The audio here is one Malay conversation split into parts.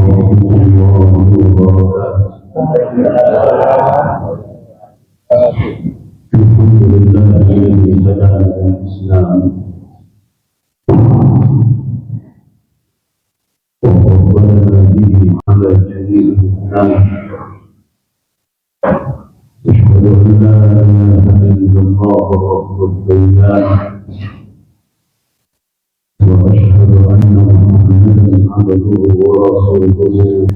ورحمة الله وبركاته. الحمد لله الذي هدانا للإسلام وفضلنا به على جميع الناس. أشهد أن لا إله إلا الله رب الديان، وأشهد أن محمدا عبده ورسوله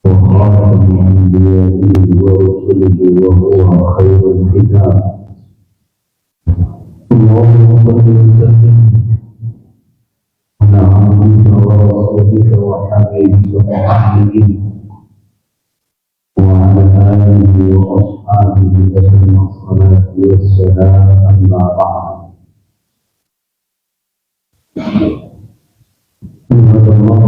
وخاتم أنبيائه ورسله وهو خير الختام. اللهم صل وسلم على عبدك ورسولك وحبيبك محمد وعلى آله وأصحابه أتم الصلاة والسلام. أما بعد، عباد الله،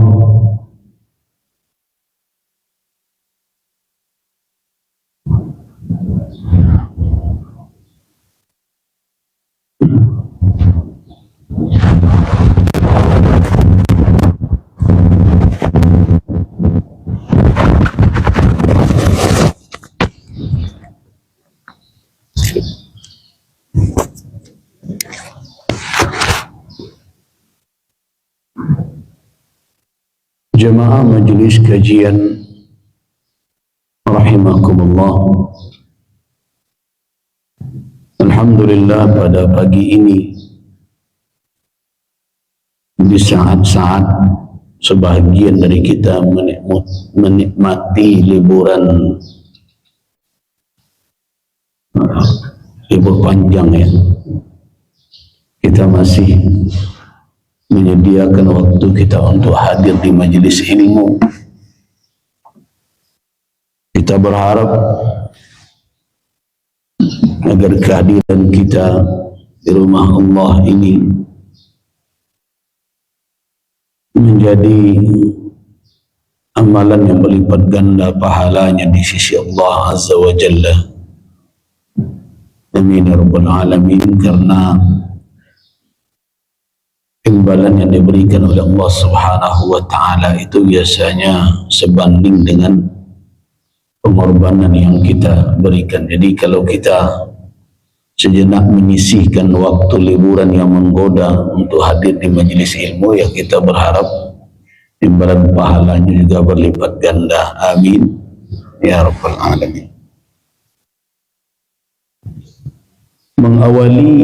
jemaah majelis kajian rahimakumullah, alhamdulillah pada pagi ini di saat-saat sebahagian dari kita menikmati liburan libur panjang ya, kita masih menyediakan waktu kita untuk hadir di majelis ilmu. Kita berharap agar kehadiran kita di rumah Allah ini menjadi amalan yang berlipat ganda pahalanya di sisi Allah Azza wa Jalla. Amin ya Rabbal Alamin. Karena imbalan yang diberikan oleh Allah Subhanahu wa Ta'ala itu biasanya sebanding dengan pengorbanan yang kita berikan. Jadi kalau kita sejenak menyisihkan waktu liburan yang menggoda untuk hadir di majelis ilmu, ya kita berharap imbalan pahalanya juga berlipat ganda. Amin ya Rabbal Alamin. Mengawali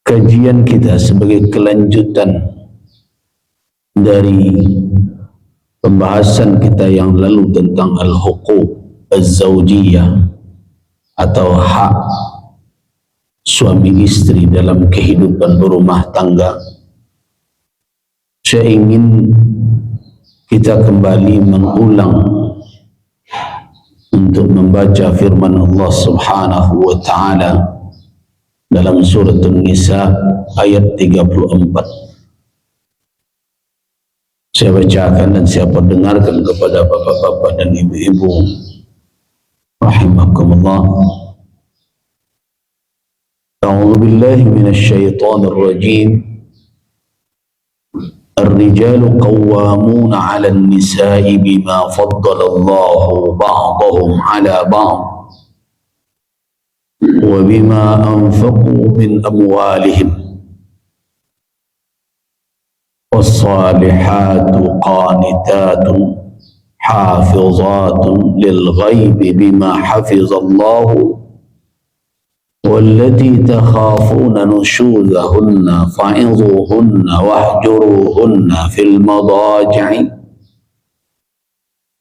kajian kita sebagai kelanjutan dari pembahasan kita yang lalu tentang al-huquq az-zawjiyah atau hak suami istri dalam kehidupan berumah tangga, saya ingin kita kembali mengulang untuk membaca firman Allah Subhanahu wa Ta'ala dalam surat An-Nisa ayat 34. Saya bacakan dan saya perdengarkan kepada bapak-bapak dan ibu-ibu rahimakumullah. A'udzu billahi minasy syaithanir rajim. Ar-rijalu qawwamuna 'alan nisa'i bima faddala Allahu ba'dahum 'ala ba'd وبما أنفقوا من أموالهم والصالحات قانتات حافظات للغيب بما حفظ الله والتي تخافون نشوزهن فعظوهن واهجروهن في المضاجع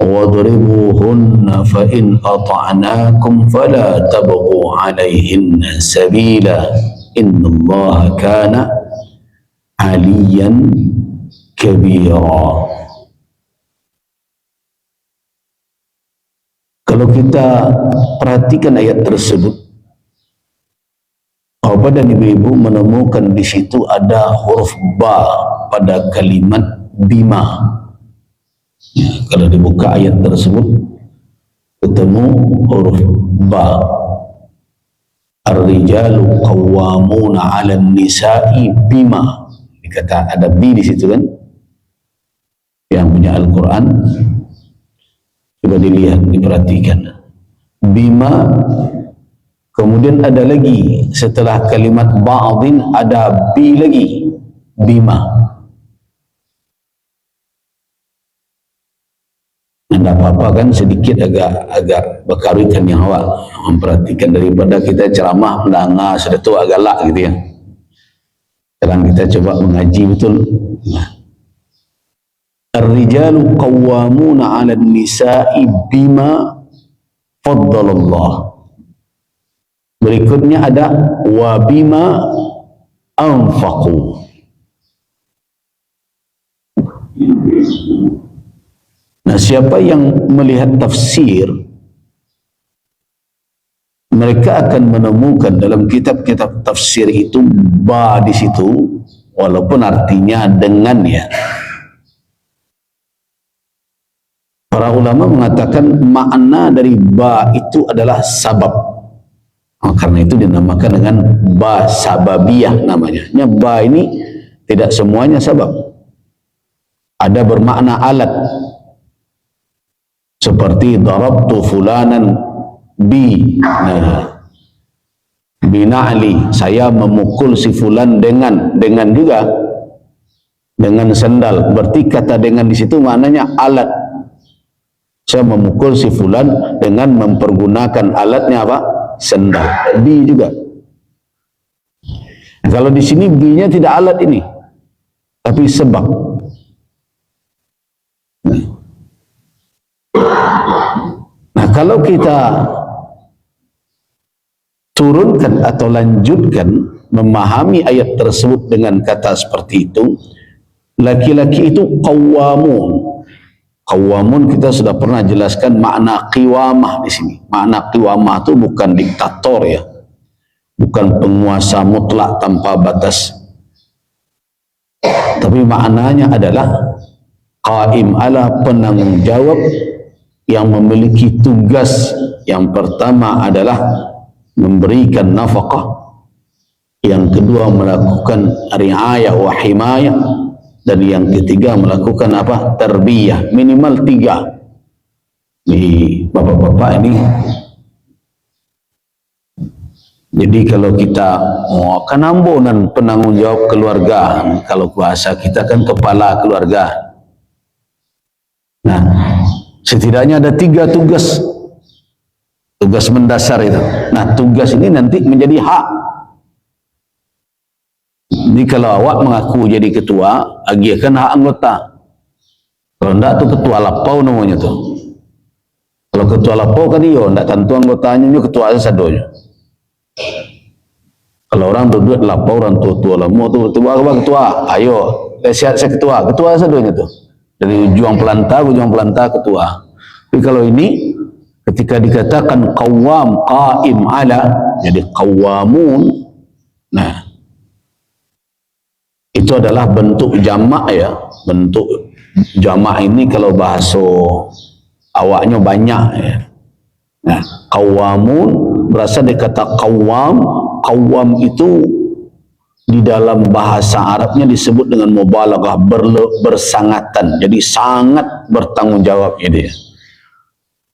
واضربوهن فإن أطعناكم فلا تبغوا عليهن سبيلا إن الله كان عليا كبيرا. Kalau kita perhatikan ayat tersebut, Bapak dan Ibu-ibu menemukan di situ ada huruf ba pada kalimat bima. Ya, kalau dibuka ayat tersebut ketemu huruf ba. Ar-rijalu qawwamuna 'alan nisa'i bima. Dikata ada bi di situ kan? yang punya Al-Quran, coba dilihat, diperhatikan. Bima, kemudian ada lagi setelah kalimat ba'dhin ada bi lagi, bima. Anda apa-apa kan sedikit agak berkarutan yang awak memperhatikan, daripada kita ceramah mendengar sudah tu agak galak gitu ya. Sekarang kita coba mengaji betul. Ar-rijalu qawwamuna 'ala an-nisa'i bima faddalallah. Berikutnya ada wa bima anfaqu. Nah, siapa yang melihat tafsir, mereka akan menemukan dalam kitab-kitab tafsir itu ba di situ, walaupun artinya dengan ya. Para ulama mengatakan makna dari ba itu adalah sabab. Karena itu dinamakan dengan ba sababiyah namanya. Ba ini tidak semuanya sabab. Ada bermakna alat. Seperti darabtu fulanan bi, nah, bina'li, saya memukul si fulan dengan juga dengan sendal. Berarti kata dengan di situ maknanya alat. Saya memukul si fulan dengan mempergunakan alatnya apa? Sendal. Bi juga. Nah, kalau di sini bi-nya tidak alat ini, tapi sebab. Nah, kalau kita turunkan atau lanjutkan memahami ayat tersebut dengan kata seperti itu, laki-laki itu qawwamun. Qawwamun kita sudah pernah jelaskan makna qiwamah di sini. Makna qiwamah itu bukan diktator ya, bukan penguasa mutlak tanpa batas, tapi maknanya adalah qaim ala, penanggung jawab yang memiliki tugas. Yang pertama adalah memberikan nafkah, yang kedua melakukan riayah wa himayah, dan yang ketiga melakukan apa? Tarbiyah. Minimal 3. Di bapak-bapak ini, jadi kalau kita kan ambunan penanggung jawab keluarga, kalau bahasa kita kan kepala keluarga. Nah, setidaknya ada 3 tugas mendasar itu. Nah, tugas ini nanti menjadi hak. Jadi kalau awak mengaku jadi ketua, agihkan hak anggota. Kalau enggak tuh ketua lapau namanya tuh. Kalau ketua lapau kan iyo, enggak tentu anggotanya, itu ketua sadonya. Kalau orang berdua lapau, orang tua lama tuh, ketua, ayo, saya ketua sadonya tuh. Dari juang pelanta ketua. Tapi kalau ini ketika dikatakan qawwam, qaim ala, jadi qawwamun, nah itu adalah bentuk jamak ya. Bentuk jamak ini kalau bahasa awaknya banyak ya. Nah, qawwamun berasal dari kata qawwam. Qawwam itu di dalam bahasa Arabnya disebut dengan mubalaghah, bersangatan. Jadi sangat bertanggung jawab ini ya.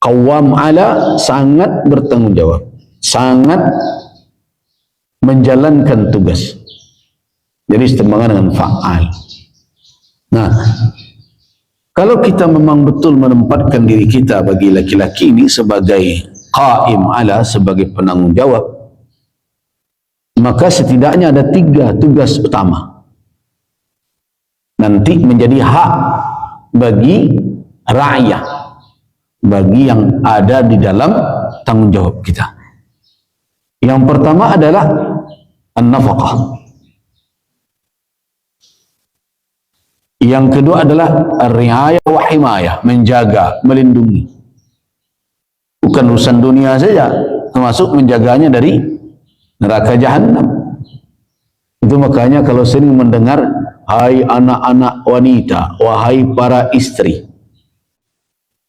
Qawwam ala, sangat bertanggung jawab, sangat menjalankan tugas. Jadi setimbangan dengan fa'al. Nah, kalau kita memang betul menempatkan diri kita bagi laki-laki ini sebagai qaim ala, sebagai penanggung jawab, maka setidaknya ada 3 tugas utama. Nanti menjadi hak bagi rakyat, bagi yang ada di dalam tanggung jawab kita. Yang pertama adalah an-nafaqah. Yang kedua adalah riayah wa himayah, menjaga, melindungi. Bukan urusan dunia saja, termasuk menjaganya dari neraka jahanam. Itu makanya kalau sering mendengar, hai anak-anak wanita, wahai para istri,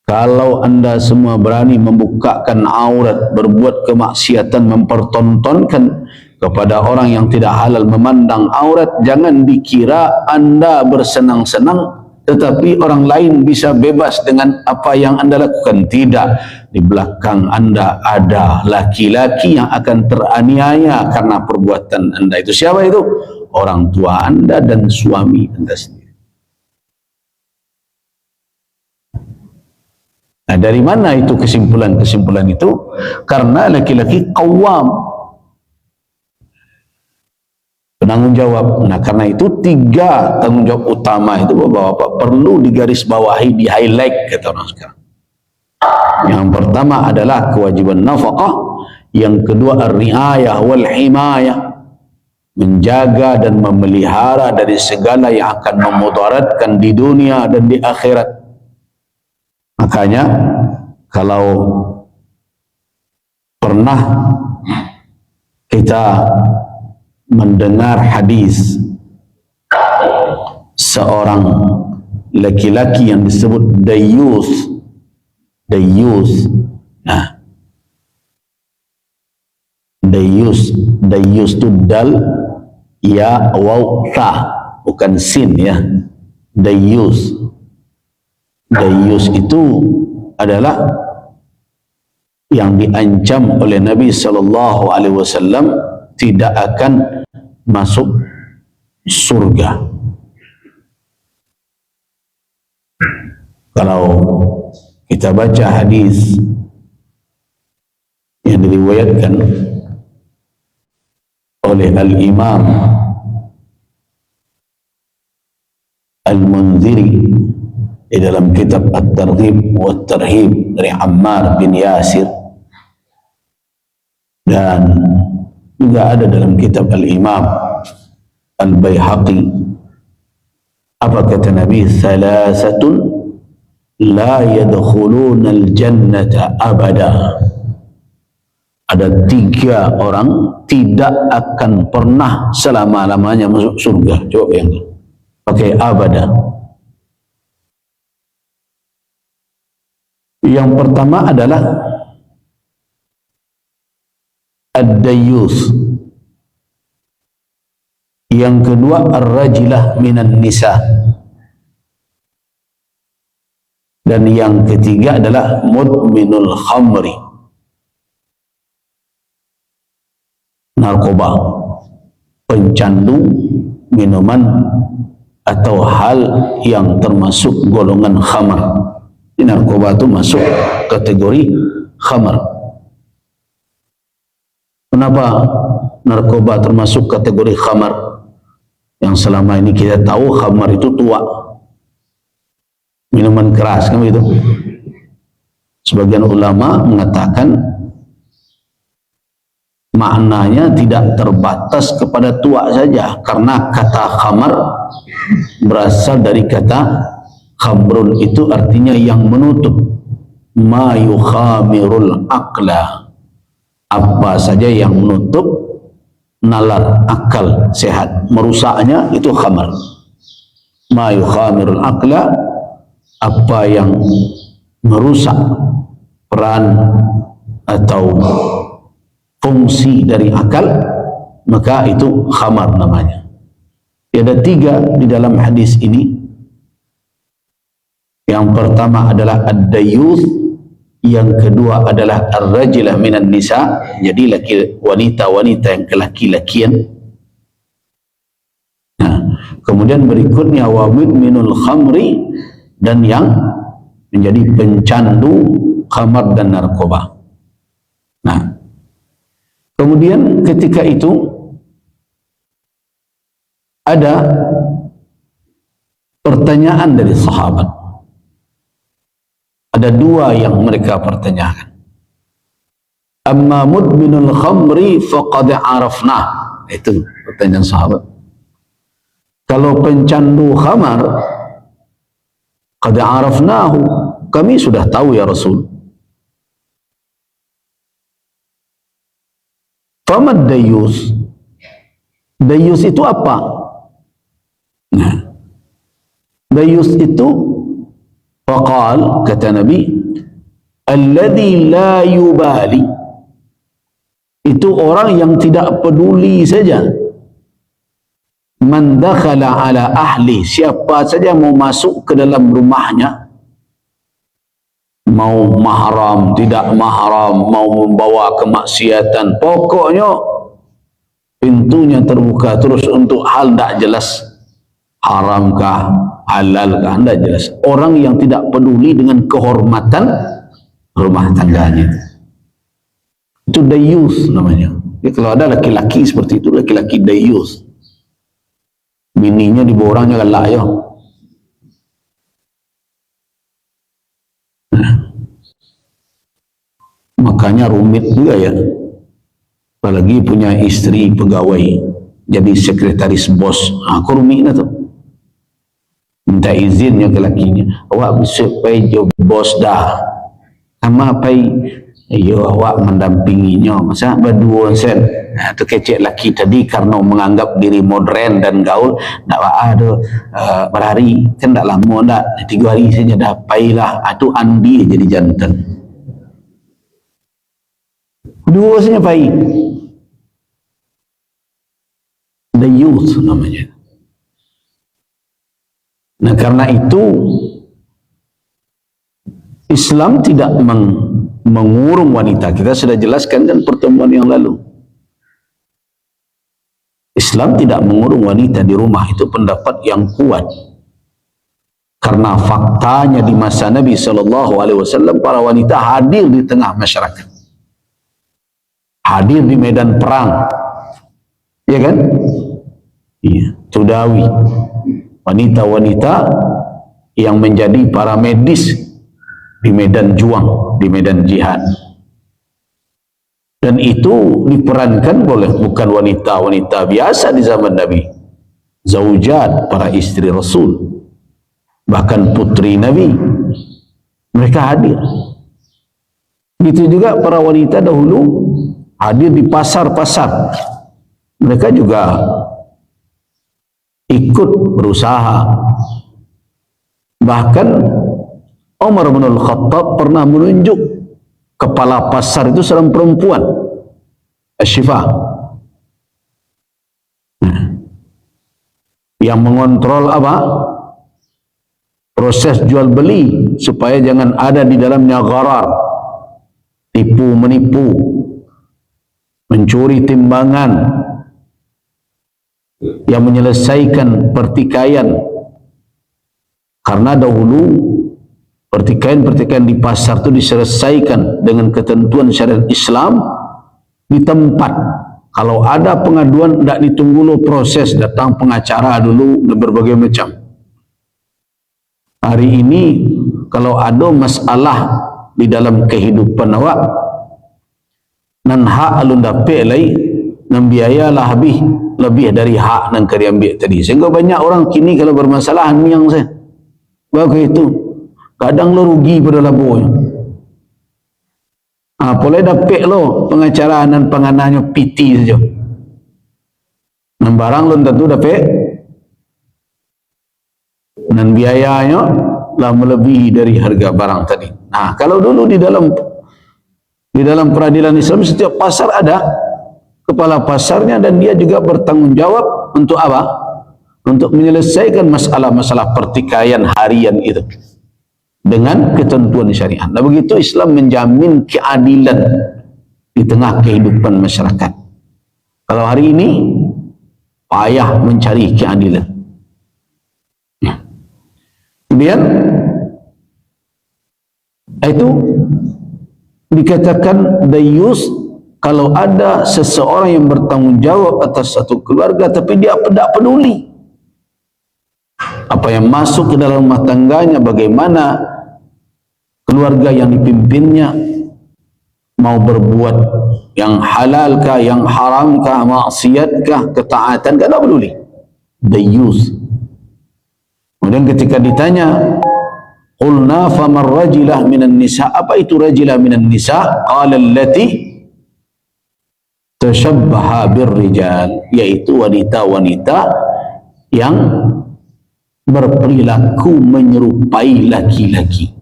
kalau anda semua berani membukakan aurat, berbuat kemaksiatan, mempertontonkan kepada orang yang tidak halal memandang aurat, jangan dikira anda bersenang-senang tetapi orang lain bisa bebas dengan apa yang Anda lakukan. Tidak, di belakang Anda ada laki-laki yang akan teraniaya karena perbuatan Anda itu. Siapa itu? Orang tua Anda dan suami Anda sendiri. Nah, dari mana itu kesimpulan-kesimpulan itu? Karena laki-laki qawwam, penanggung jawab. Nah, karena itu 3 tanggung jawab utama itu Bapak-bapak perlu digarisbawahi, di highlight kata orang sekarang. Yang pertama adalah kewajiban nafkah, yang kedua ar-riayah wal himayah, menjaga dan memelihara dari segala yang akan memudaratkan di dunia dan di akhirat. Makanya kalau pernah kita mendengar hadis seorang laki-laki yang disebut dayyus. Nah, dayyus itu dal ya waw ta, bukan sin ya. Dayyus itu adalah yang diancam oleh Nabi sallallahu alaihi wasallam tidak akan masuk surga. Kalau kita baca hadis yang diriwayatkan oleh Al-Imam Al-Munziri di dalam kitab At-Targhib wa At-Tarhib dari Ammar bin Yasir, dan juga ada dalam kitab Al-Imam Al-Baihaqi. Apa kata Nabi? Salasatun la yadkhuluna al-jannata abada. Ada 3 orang tidak akan pernah selama-lamanya masuk surga. Coba bayangkan, pakai abada. Yang pertama adalah ad-dayyus, yang kedua ar-rajilah minan nisa, dan yang ketiga adalah mudminul khamri, narkoba, pencandu minuman atau hal yang termasuk golongan khamar. Narkoba itu masuk kategori khamar. Kenapa narkoba termasuk kategori khamar? Yang selama ini kita tahu khamar itu tua, minuman keras, kan begitu? Sebagian ulama mengatakan maknanya tidak terbatas kepada tua saja, karena kata khamar berasal dari kata khamrun, itu artinya yang menutup. Ma yukhamirul aqla, apa saja yang menutup nalar akal sehat, merusaknya, itu khamar. Ma yukhamirul aqla, apa yang merusak peran atau fungsi dari akal, maka itu khamar namanya. Ada 3 di dalam hadis ini. Yang pertama adalah ad-dayyus, yang kedua adalah ar-rajilah minan nisa, jadi wanita-wanita yang kelaki-lakian. Nah, kemudian berikutnya wa mudminul khamri, dan yang menjadi pencandu khamar dan narkoba. Nah, kemudian ketika itu ada pertanyaan dari sahabat. Ada 2 yang mereka pertanyakan. Amma mudminul khamri faqad arafna. Itu pertanyaan sahabat. Kalau pencandu khamar, qad arafnahu, kami sudah tahu ya Rasul. Famad dayyus, dayyus itu apa? Nah, dayyus itu, faqal, kata Nabi, alladhi la yubali, itu orang yang tidak peduli saja man dakhala ala ahli, siapa saja mau masuk ke dalam rumahnya, mau mahram, tidak mahram, mau membawa kemaksiatan, pokoknya pintunya terbuka terus untuk hal tidak jelas, haramkah, halalkah, tidak jelas. Orang yang tidak peduli dengan kehormatan rumah tangganya, itu dayus namanya. Jadi kalau ada laki-laki seperti itu, laki-laki dayus, bininya dibawa orang jangan layak. Makanya rumit juga ya, apalagi punya istri pegawai jadi sekretaris bos. Aku rumitnya tuh, minta izinnya ke lakinya, awak besok pai jo bos dah, sama pai ayo awak mendampinginya, masa berdua sen. Nah, tu kecek laki tadi karena menganggap diri modern dan gaul, tak ada berhari kan, tak lama tak 3 hari saja dah pailah, itu andi jadi jantan. Dua saja pai. The youth namanya. Nah, karena itu Islam tidak mengurung wanita. Kita sudah jelaskan kan pertemuan yang lalu. Islam tidak mengurung wanita di rumah, itu pendapat yang kuat. Karena faktanya di masa Nabi SAW, para wanita hadir di tengah masyarakat, hadir di medan perang, ya kan? Iya, Tudawi, wanita-wanita yang menjadi para medis di medan juang, di medan jihad. Dan itu diperankan oleh bukan wanita-wanita biasa di zaman Nabi, zaujat, para istri Rasul, bahkan putri Nabi, mereka hadir. Begitu juga para wanita dahulu hadir di pasar-pasar, mereka juga ikut berusaha. Bahkan Umar bin Al-Khattab pernah menunjuk kepala pasar itu seorang perempuan, Asyifa, yang mengontrol apa? Proses jual beli, supaya jangan ada di dalamnya gharar, tipu menipu, mencuri timbangan, yang menyelesaikan pertikaian. Karena dahulu pertikaian-pertikaian di pasar itu diselesaikan dengan ketentuan syariat Islam di tempat. Kalau ada pengaduan, tidak ditunggu dulu proses, datang pengacara dulu dan berbagai macam. Hari ini kalau ada masalah di dalam kehidupan awak, nan hak alun dapet lai, nan biaya lah lebih dari hak nan kari ambil tadi. Sehingga banyak orang kini kalau bermasalah yang saya begitu, kadang lo rugi pada labuhnya. Boleh dapet lo pengacara dan pengananya piti saja, nan barang lo tentu dapet, dan biayanya lah melebihi dari harga barang tadi. Nah, kalau dulu di dalam peradilan Islam, setiap pasar ada kepala pasarnya, dan dia juga bertanggung jawab untuk apa? Untuk menyelesaikan masalah-masalah pertikaian harian itu dengan ketentuan syariat. Nah, begitu Islam menjamin keadilan di tengah kehidupan masyarakat. Kalau hari ini payah mencari keadilan. Kemudian itu dikatakan dayus kalau ada seseorang yang bertanggung jawab atas satu keluarga tapi dia tidak peduli apa yang masuk ke dalam rumah tangganya, bagaimana keluarga yang dipimpinnya mau berbuat yang halalkah, yang haramkah, maksiatkah, ketaatan, tidak peduli. Dayus. Kemudian ketika ditanya, qulna famar rajilah minan nisa, apa itu rajilah minan nisa? Qala allati tashabbaha birrijal, yaitu wanita-wanita yang berperilaku menyerupai laki-laki.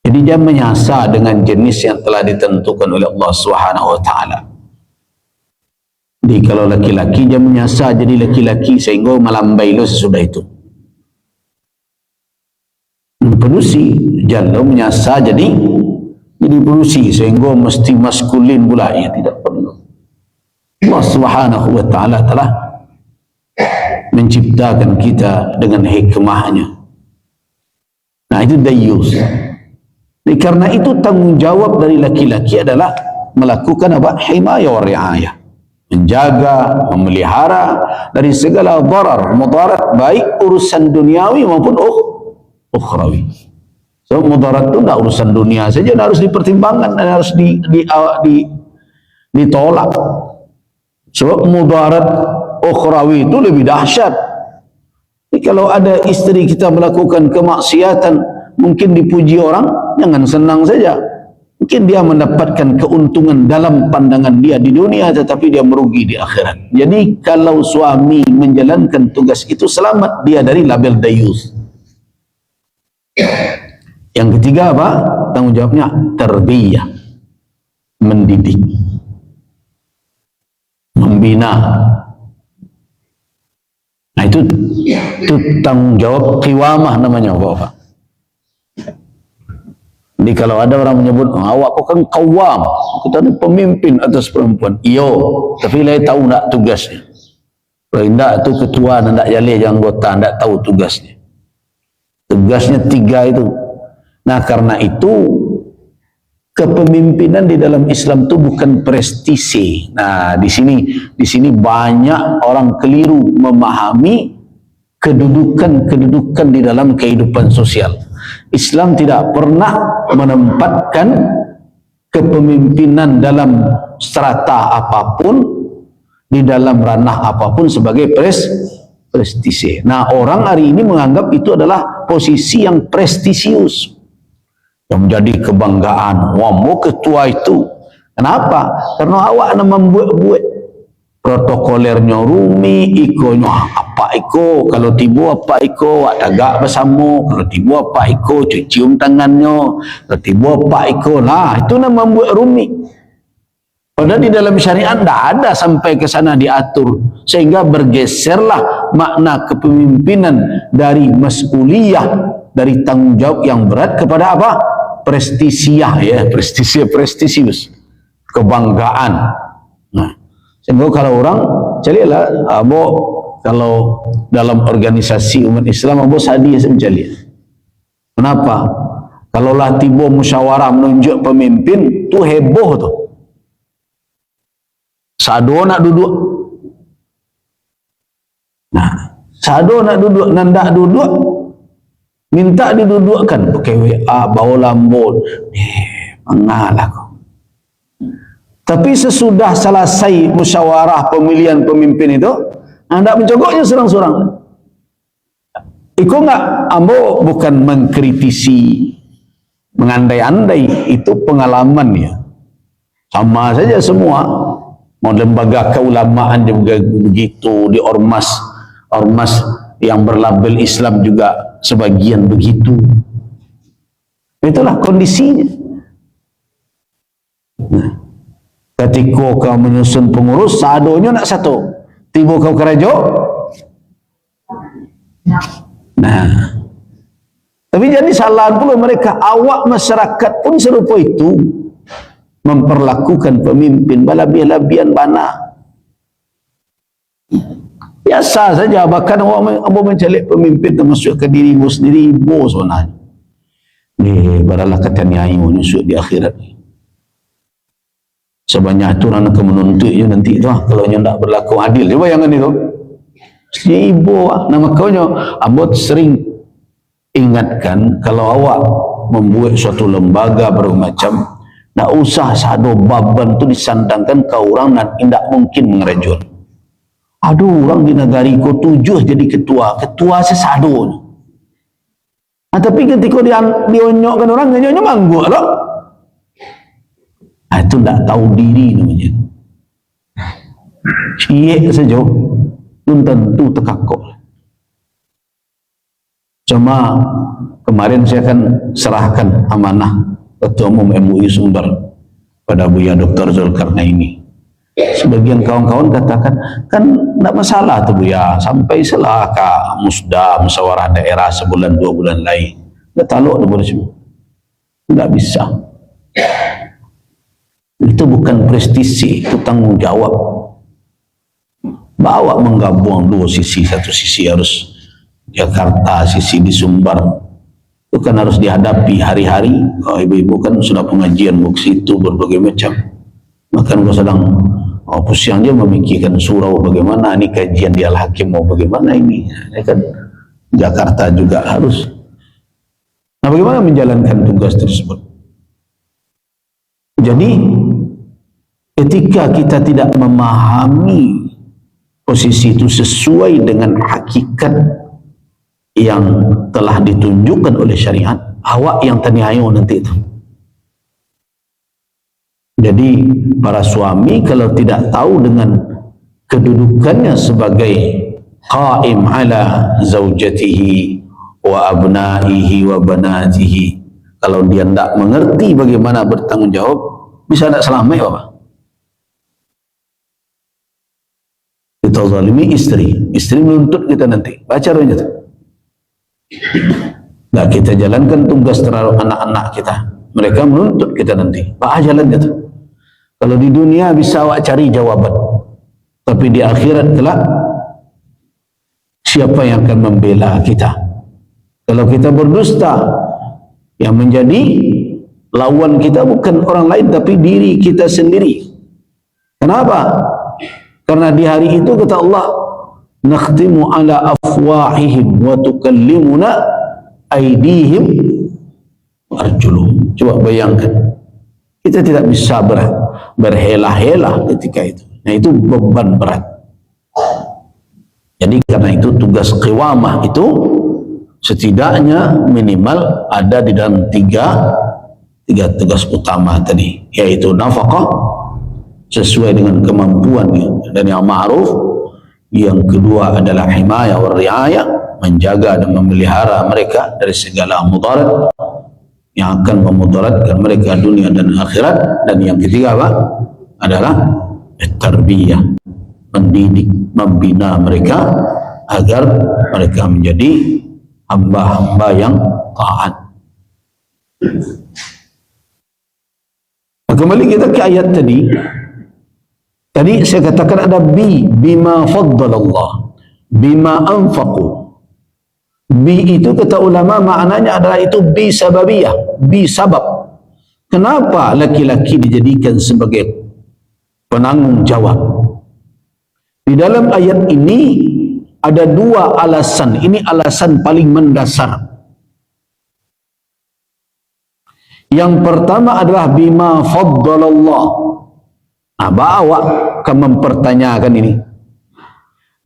Jadi dia menyasar dengan jenis yang telah ditentukan oleh Allah Subhanahu wa taala. Jadi kalau laki-laki dia menyasar jadi laki-laki sehingga melambai lo sesudah itu. Perusi jangan menyasar jadi perusi sehingga mesti maskulin pula, ya tidak perlu. Allah Subhanahu wa taala telah menciptakan kita dengan hikmahnya. Nah, itu dayus. Jadi karena itu tanggungjawab dari laki-laki adalah melakukan apa? Himayah wa riayah. Menjaga, memelihara dari segala darar, mudarat, baik urusan duniawi maupun ukhrawi. So, mudarat itu tidak urusan dunia saja, harus dipertimbangkan dan harus ditolak. Sebab mudarat ukhrawi itu lebih dahsyat. Jadi kalau ada istri kita melakukan kemaksiatan, mungkin dipuji orang, jangan senang saja. Mungkin dia mendapatkan keuntungan dalam pandangan dia di dunia, tetapi dia merugi di akhirat. Jadi kalau suami menjalankan tugas itu, selamat dia dari label dayus. Yang ketiga apa? Tanggung jawabnya tarbiyah, mendidik, membina. Nah, itu tanggung jawab qiwamah namanya, Bapak. Jadi kalau ada orang menyebut, awak kau kan qawwam, kita ni pemimpin atas perempuan. Iyo, tapi dia tahu tak tugasnya. Kalau tidak tu ketua, tidak jalih anggota, tidak tahu tugasnya. Tugasnya 3 itu. Nah, karena itu kepemimpinan di dalam Islam itu bukan prestise. Nah, di sini banyak orang keliru memahami kedudukan di dalam kehidupan sosial. Islam tidak pernah menempatkan kepemimpinan dalam strata apapun, di dalam ranah apapun sebagai prestise. Nah, orang hari ini menganggap itu adalah posisi yang prestisius, yang menjadi kebanggaan. Wah, mau ketua itu. Kenapa? Karena awak nak membuat protokolernya rumi, ikonya apa iko, kalau tiba apa iko, awak tagak bersama, kalau tiba apa iko, cium tangannya, kalau tiba apa iko, lah itu nak membuat rumi. Padahal di dalam syariat tidak ada sampai ke sana diatur, sehingga bergeserlah makna kepemimpinan dari mas'uliyah, dari tanggung jawab yang berat kepada apa? Prestisiah, ya, prestisius, kebanggaan. Nah, sehingga kalau orang carilah abo, kalau dalam organisasi umat Islam abo sadi mencari. Kenapa? Kalau lah tiba musyawarah menunjuk pemimpin tu heboh tu. Sado nak duduk. Nah, sado nak duduk, nandak duduk, minta didudukkan pakai WA, bawa lambun. Mengalah kau. Tapi sesudah selesai musyawarah pemilihan pemimpin itu, anda mencogoknya serang-serang. Iko enggak, ambo bukan mengkritisi, mengandai-andai, itu pengalaman ya. Sama saja semua. Mau lembaga keulamaan juga begitu, di ormas yang berlabel Islam juga sebagian begitu. Itulah kondisinya. Nah, ketika kau menyusun pengurus, sadonya nak satu, tiba kau kerajo. Nah, tapi jadi salah pula mereka. Awak masyarakat pun serupa itu, memperlakukan pemimpin balabih-labian bana. Biasa saja, bahkan awak mencari pemimpin termasuk ke dirimu sendiri, bos sebenarnya. Baralah kata nyai menyusuk di akhirat. Sebanyak itu orang akan menuntutnya nanti itu, kalau dia tidak berlaku adil. Coba bayangkan itu. Si ibu, nama kaunya, abot sering ingatkan, kalau awak membuat suatu lembaga bermacam, tak usah sado baban tu disandangkan ke orang dan tidak mungkin mengerajul. Aduh, orang di negara ko 7 jadi ketua sesado. Nah, tapi ketika dionyokkan orang, nyoknya mangguk loh. Nah, itu tidak tahu diri namanya. Cie saja, pun tentu terkakuk. Cuma kemarin saya akan serahkan amanah Ketua Umum MUI Sumber pada Buya Dr. Zulkarnaini. Sebagian kawan-kawan katakan, kan tidak masalah tuh ya, sampai salah ke musda musyawarah daerah sebulan 2 bulan lagi. Tidak taluk boleh semua. Tidak bisa. Itu bukan prestisi, itu tanggung jawab. Bawa menggabung dua sisi, satu sisi harus Jakarta, sisi di Sumbar. Itu kan harus dihadapi hari-hari. Oh, ibu-ibu kan sudah pengajian mau ke situ berbagai macam. Bahkan kalau sedang pusing dia memikirkan surau bagaimana, ini kajian di Al-Hakim mau bagaimana ini kan Jakarta juga harus. Nah, bagaimana menjalankan tugas tersebut? Jadi ketika kita tidak memahami posisi itu sesuai dengan hakikat yang telah ditunjukkan oleh syariat, awak yang terniayu nanti itu. Jadi para suami kalau tidak tahu dengan kedudukannya sebagai qaim ala zaujatihi wa abnaihi wa banatihi, kalau dia tidak mengerti bagaimana bertanggung jawab, bisa tidak selamat ya Bapak? Kita zalimi istri menuntut kita nanti, baca rohnya tuh. Nah, kita jalankan tugas terhadap anak-anak kita, mereka menuntut kita nanti, pak jalannya tuh. Kalau di dunia bisa awak cari jawaban, tapi di akhirat kelak siapa yang akan membela kita? Kalau kita berdusta, yang menjadi lawan kita bukan orang lain tapi diri kita sendiri. Kenapa? Karena di hari itu kata Allah, nakhtimu ala afwahihim wa tukallimuna aydihim arjuluhum. Coba bayangkan, kita tidak bisa berhela-hela ketika itu. Nah, itu beban berat. Jadi karena itu tugas qiwamah itu setidaknya minimal ada di dalam tiga tugas utama tadi, yaitu nafkah sesuai dengan kemampuannya, dan yang ma'ruf. Yang kedua adalah himayah wa riayah, menjaga dan memelihara mereka dari segala mudarat yang akan memudaratkan mereka dunia dan akhirat. Dan yang ketiga apa? Adalah tarbiyah, mendidik, membina mereka agar mereka menjadi hamba-hamba yang taat. Nah, kembali kita ke ayat tadi. Tadi saya katakan ada bima faddalallah, bima anfaqu. Bi itu kata ulama maknanya adalah itu bi sababiyah, bi sabab. Kenapa laki-laki dijadikan sebagai penanggung jawab? Di dalam ayat ini ada dua alasan. Ini alasan paling mendasar. Yang pertama adalah bima faddalallah. Nah, bawa akan mempertanyakan ini.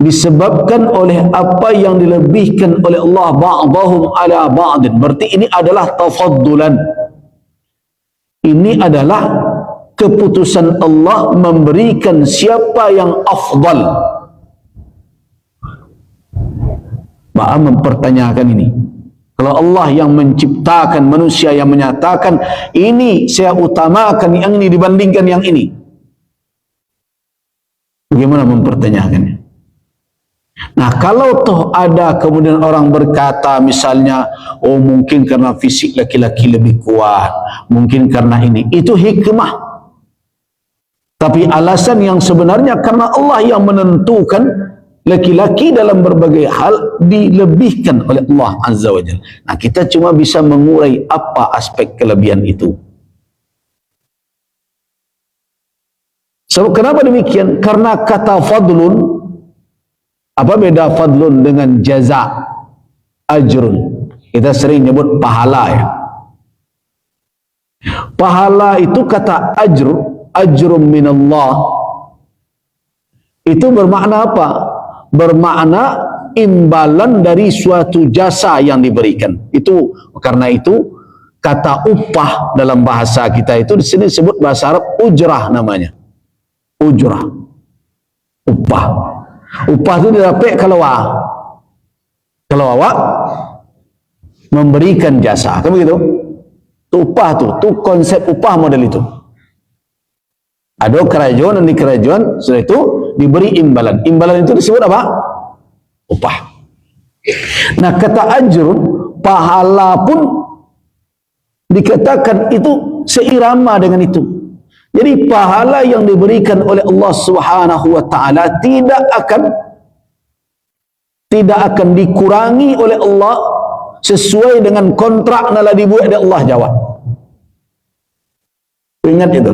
Disebabkan oleh apa yang dilebihkan oleh Allah ba'dahum ala ba'din. Berarti ini adalah tafaddulan. Ini adalah keputusan Allah memberikan siapa yang afdal. Ba'a mempertanyakan ini. Kalau Allah yang menciptakan manusia, yang menyatakan ini saya utamakan yang ini dibandingkan yang ini, bagaimana mempertanyakannya? Nah, kalau toh ada kemudian orang berkata misalnya, oh mungkin karena fisik laki-laki lebih kuat, mungkin karena ini, itu hikmah. Tapi alasan yang sebenarnya karena Allah yang menentukan laki-laki dalam berbagai hal dilebihkan oleh Allah Azza wa Jalla. Nah, kita cuma bisa mengurai apa aspek kelebihan itu. So, kenapa demikian? Karena kata fadlun, apa beda fadlun dengan jaza, ajrun? Kita sering nyebut pahala ya. Pahala itu kata ajrun minallah. Itu bermakna apa? Bermakna imbalan dari suatu jasa yang diberikan. Itu karena itu kata upah dalam bahasa kita itu di sini disebut bahasa Arab ujrah namanya. Ujrah, upah. Upah itu didapat kalau awak memberikan jasa, kan begitu? Itu upah tuh konsep upah model itu. Ada kerajaan dan di kerajaan setelah itu diberi imbalan. Imbalan itu disebut apa? Upah. Nah, kata ajr, pahala pun dikatakan itu seirama dengan itu. Jadi pahala yang diberikan oleh Allah Subhanahu wa taala tidak akan dikurangi oleh Allah sesuai dengan kontrak nala dibuat oleh Allah jawab. Ingat itu.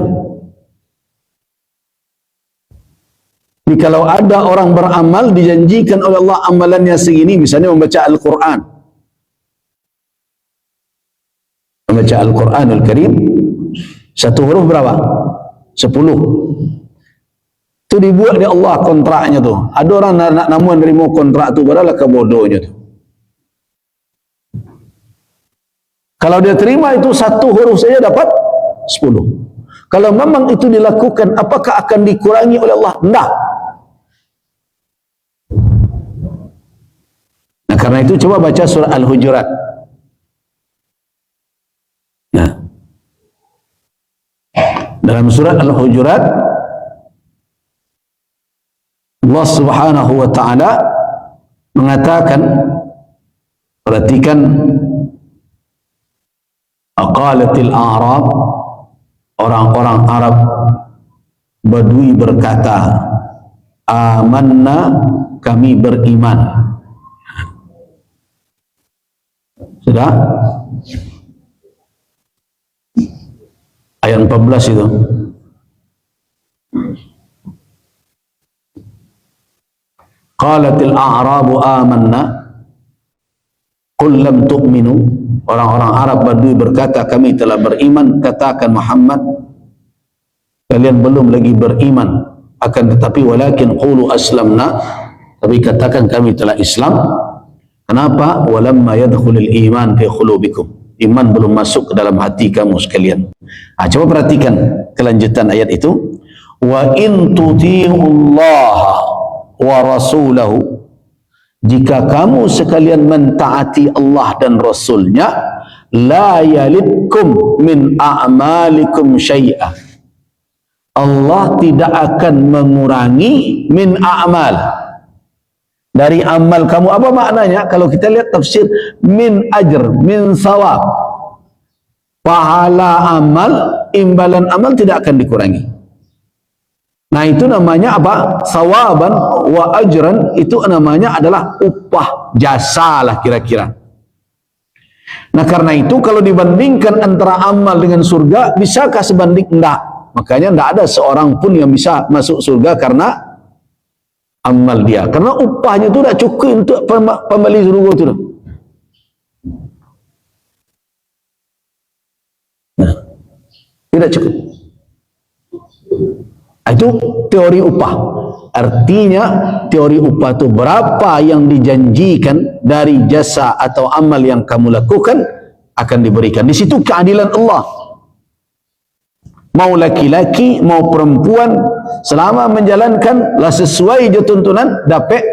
Jadi kalau ada orang beramal dijanjikan oleh Allah amalannya segini, misalnya membaca Al-Quran. Membaca Al-Quranul Karim, satu huruf berapa? 10. Itu dibuat oleh Allah kontraknya tu. Ada orang nak namun nerima kontrak tu, padahal kebodohnya tu. Kalau dia terima itu satu huruf saja dapat 10. Kalau memang itu dilakukan, apakah akan dikurangi oleh Allah? Tidak. Nah, karena itu coba baca surah Al-Hujurat. Nah, dalam surah Al-Hujurat Allah Subhanahu wa taala mengatakan, perhatikan, aqalatil a'rab, orang-orang Arab Badui berkata, amanna, kami beriman. Sudah? Ayat 14 itu. Qalatil a'rabu amanna qul lam tu'minu. Orang-orang Arab Badui berkata, kami telah beriman. Katakan Muhammad, kalian belum lagi beriman, akan tetapi walakin qulu aslamna, tapi katakan kami telah Islam. Kenapa? Walamma yadkhulul iman fi qulubikum. Iman belum masuk ke dalam hati kamu sekalian. Nah, coba perhatikan kelanjutan ayat itu. Wa in tuti'ullaha wa rasulahu, jika kamu sekalian mentaati Allah dan Rasulnya, la yalidkum min a'malikum syai'ah, Allah tidak akan mengurangi min a'mal, dari amal kamu. Apa maknanya? Kalau kita lihat tafsir, min ajr, min sawab, pahala amal, imbalan amal tidak akan dikurangi. Nah, itu namanya apa? Sawaban wa ajran, itu namanya adalah upah, jasa lah kira-kira. Nah, karena itu kalau dibandingkan antara amal dengan surga, bisakah sebanding? Enggak. Makanya enggak ada seorang pun yang bisa masuk surga karena amal dia. Karena upahnya itu dah cukup untuk pembeli surga itu. Nah, tidak cukup. Itu teori upah. Artinya teori upah itu berapa yang dijanjikan dari jasa atau amal yang kamu lakukan akan diberikan. Di situ keadilan Allah. Mau laki-laki, mau perempuan, selama menjalankan lah sesuai je tuntunan, dapat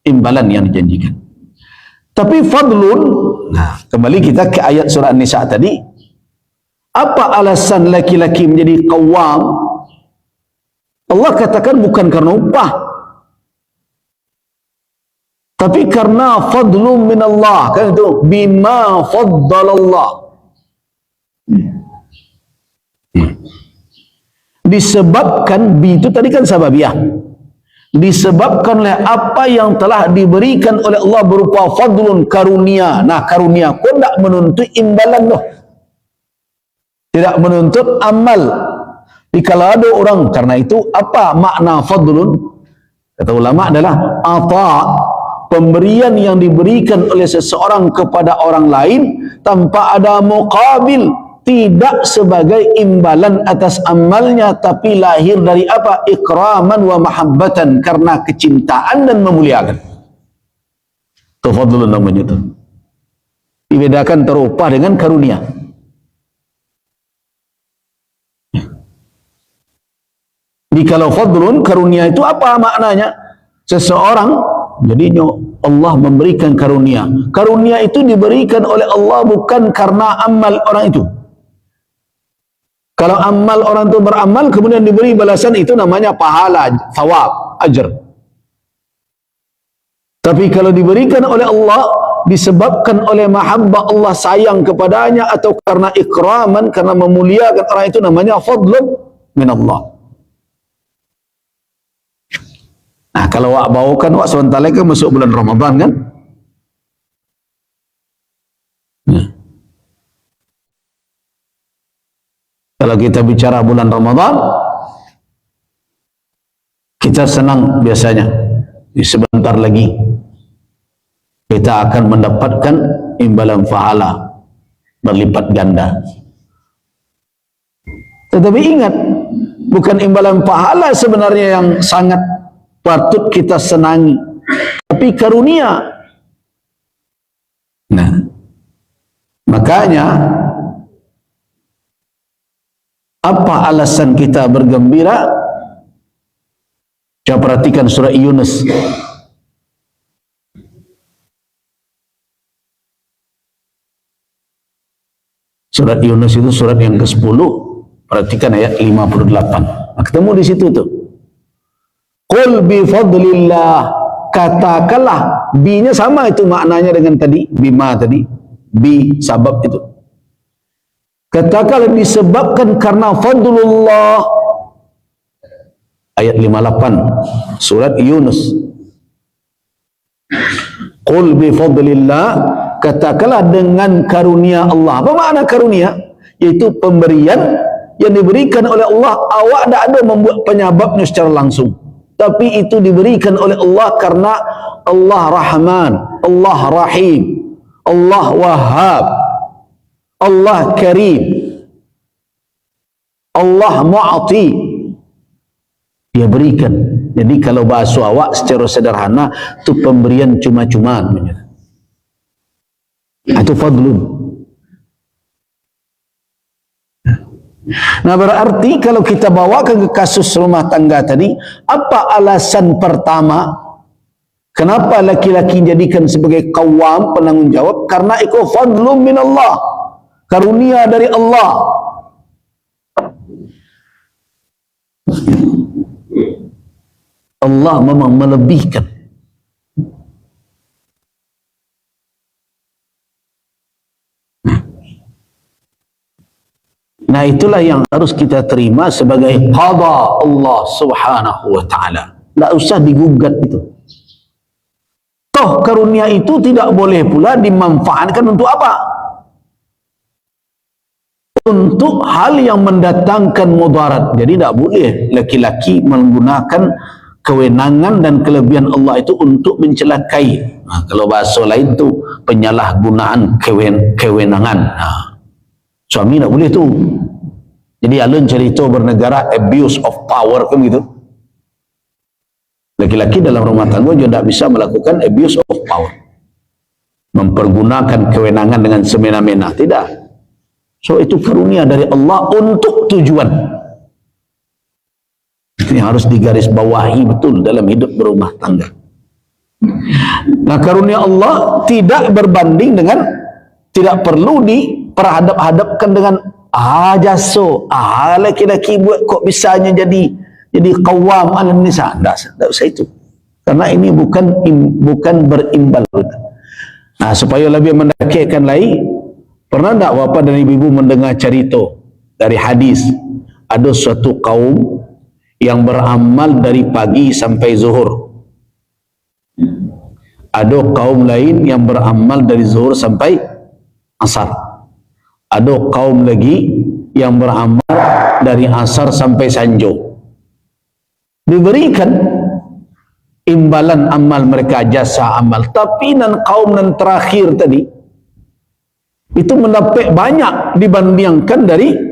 imbalan yang dijanjikan. Tapi fadlun, nah kembali kita ke ayat surah An-Nisa tadi. Apa alasan laki-laki menjadi qawwam? Allah katakan bukan karena upah, tapi karena fadlun min Allah. Kan itu bima faddalallah. Disebabkan, itu tadi kan sababiyah, disebabkan oleh apa yang telah diberikan oleh Allah berupa fadlun, karunia. Nah, karunia pun tidak menuntut imbalan loh, tidak menuntut amal. Jadi kalau ada orang, karena itu apa makna fadlun? Kata ulama adalah ata, pemberian yang diberikan oleh seseorang kepada orang lain tanpa ada muqabil, tidak sebagai imbalan atas amalnya, tapi lahir dari apa? Ikraman wa mahabbatan, karena kecintaan dan memuliakan. Itu fadlun namanya itu. Dibedakan terupah dengan karunia. Jadi kalau fadlun, karunia itu apa maknanya? Seseorang, jadinya Allah memberikan karunia. Karunia itu diberikan oleh Allah bukan karena amal orang itu. Kalau amal orang itu beramal kemudian diberi balasan, itu namanya pahala, thawab, ajar. Tapi kalau diberikan oleh Allah disebabkan oleh mahabbah Allah, sayang kepadanya, atau karena ikraman, karena memuliakan orang, itu namanya fadlun min Allah. Nah, kalau awak bawakan awak sebentar lagi masuk bulan Ramadan kan? Kalau kita bicara bulan Ramadan, kita senang biasanya. Sebentar lagi kita akan mendapatkan imbalan pahala berlipat ganda. Tetapi ingat, bukan imbalan pahala sebenarnya yang sangat patut kita senangi, tapi karunia. Nah, makanya apa alasan kita bergembira? Coba perhatikan surah Yunus. Surat Yunus itu surat yang ke-10. Perhatikan ayat 58. Nah, ketemu di situ tuh. Qul bi fadlillah, katakanlah, bi-nya sama itu maknanya dengan tadi, bima tadi, bi sabab itu. Katakanlah disebabkan karena fadlullah. Ayat 58 surat Yunus. Qul bi fadlillah, katakanlah dengan karunia Allah. Apa makna karunia? Yaitu pemberian yang diberikan oleh Allah. Awak tidak ada membuat penyebabnya secara langsung, tapi itu diberikan oleh Allah karena Allah Rahman, Allah Rahim, Allah Wahhab, Allah Karim, Allah Mu'ati. Dia berikan. Jadi kalau bahasa awak secara sederhana, itu pemberian cuma-cuma. Itu fadlun. Nah, berarti kalau kita bawakan ke kasus rumah tangga tadi, apa alasan pertama kenapa laki-laki jadikan sebagai qawwam, penanggung jawab? Karena itu fadlun min Allah, karunia dari Allah. Allah memang melebihkan. Nah, itulah yang harus kita terima sebagai qada Allah Subhanahu wa ta'ala. Tak usah digugat itu. Toh karunia itu tidak boleh pula dimanfaatkan untuk apa? Untuk hal yang mendatangkan mudarat. Jadi tidak boleh laki-laki menggunakan kewenangan dan kelebihan Allah itu untuk mencelakai. Nah, kalau bahasa lain itu penyalahgunaan kewenangan. Nah, suami tak boleh tu. Jadi alun cerita bernegara abuse of power kan gitu. Laki-laki dalam rumah tangga juga tidak bisa melakukan abuse of power, mempergunakan kewenangan dengan semena-mena. Tidak. So itu karunia dari Allah untuk tujuan. Ini harus digarisbawahi betul dalam hidup berumah tangga. Nah, karunia Allah tidak berbanding dengan, tidak perlu diperhadap-hadapkan dengan jaso. Laki-laki buat kok bisanya jadi qawwam 'alan nisa. Tak usah itu. Karena ini bukan berimbal. Nah, supaya lebih mendekatkan lagi, pernah tak bapa dan ibu mendengar cerita dari hadis ada suatu kaum yang beramal dari pagi sampai zuhur, ada kaum lain yang beramal dari zuhur sampai asar, ada kaum lagi yang beramal dari asar sampai sanjo. Diberikan imbalan amal mereka, jasa amal. Tapi nan kaum nan terakhir tadi itu mendapat banyak dibandingkan dari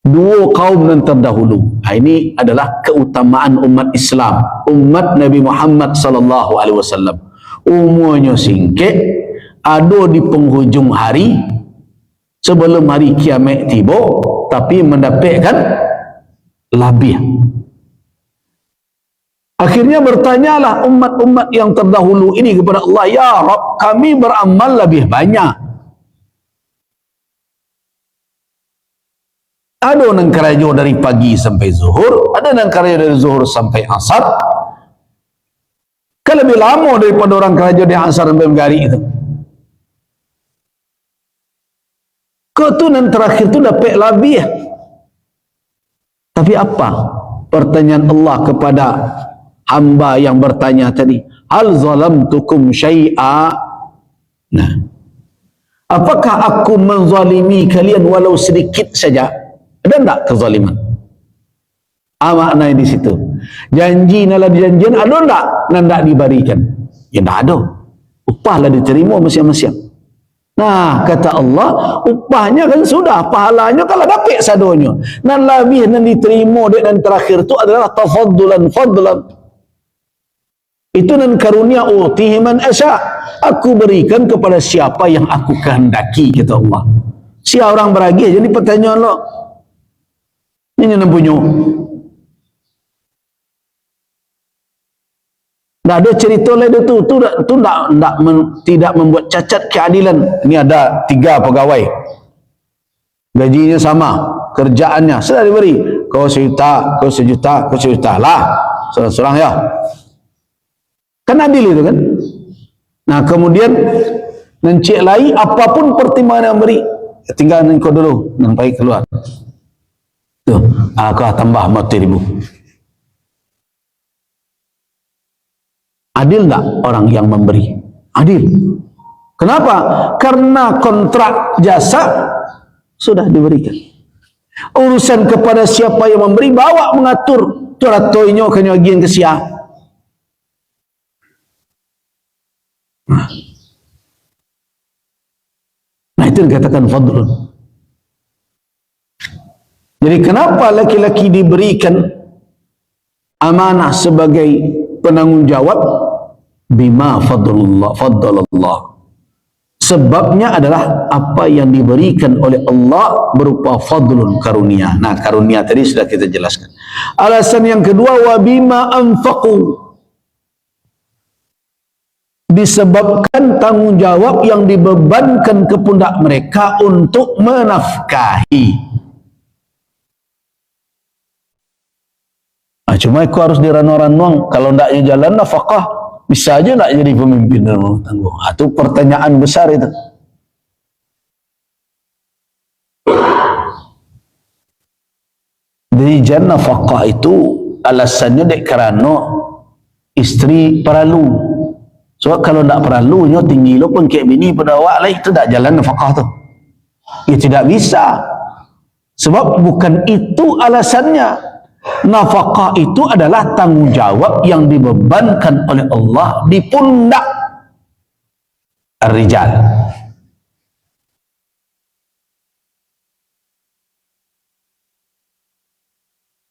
dua kaum yang terdahulu. Ini adalah keutamaan umat Islam, umat Nabi Muhammad sallallahu alaihi wasallam. Umurnya singkat, ada di penghujung hari sebelum hari kiamat tiba, tapi mendapatkan lebih. Akhirnya bertanyalah umat-umat yang terdahulu ini kepada Allah, ya Rabb, kami beramal lebih banyak. Ada yang kerajo dari pagi sampai zuhur, ada yang kerajo dari zuhur sampai asar. Kan lebih lama daripada orang kerajo dari asar sampai maghrib itu. Ketunan terakhir itu dapat lebih. Tapi apa pertanyaan Allah kepada hamba yang bertanya tadi? Hal zalamtukum syai'a? Nah, apakah aku menzalimi kalian walau sedikit saja? Ada tak kezaliman? Maknanya di situ. Janji nalah dijanjian, ada tak nak diberikan? Ya tak ada. Upahlah diterima masing-masing. Nah, kata Allah, upahnya kan sudah, pahalanya kalau dapat sadonya. Nan lebih nan diterima dan terakhir itu adalah tafaddulan fadlan. Itu nan karunia utihi man asya. Aku berikan kepada siapa yang aku kehendaki, kata Allah. Siapa orang beragi jadi pertanyaan lo. Ini nan punya. Tak ada cerita lain itu tidak membuat cacat keadilan. Ini ada 3 pegawai, gajinya sama, kerjaannya sudah diberi, kau sejuta, kau sejuta, kau sejuta lah, seorang ya, kan adil itu kan. Nah kemudian nencik lagi apapun pertimbangan yang beri, tinggal kau dulu sampai keluar tuh, aku tambah 40.000. Adil tak orang yang memberi? Adil. Kenapa? Karena kontrak jasa sudah diberikan. Urusan kepada siapa yang memberi, bawa mengatur. Turat toinyo kanyo agian ke sia. Nah itu dikatakan fadlun. Jadi kenapa laki-laki diberikan amanah sebagai penanggung jawab? Bima fadlallah. Sebabnya adalah apa yang diberikan oleh Allah berupa fadlun, karunia. Nah karunia tadi sudah kita jelaskan. Alasan yang kedua, wa bima anfaqu. Disebabkan tanggung jawab yang dibebankan ke pundak mereka untuk menafkahi. Nah, cuma aku harus dirano-rano, kalau ndaknya jalan nafkah bisa aja nak jadi pemimpin rumah tangga. Itu pertanyaan besar itu. Jadi jannah nafkah itu alasannya dek kerana isteri perlu. Sebab kalau tak perlu nyo tinggi lo pun kayak bini pada awak lah, itu tak jalan nafkah tu. Ya tidak bisa. Sebab bukan itu alasannya. Nafkah itu adalah tanggung jawab yang dibebankan oleh Allah di pundak ar-rijal.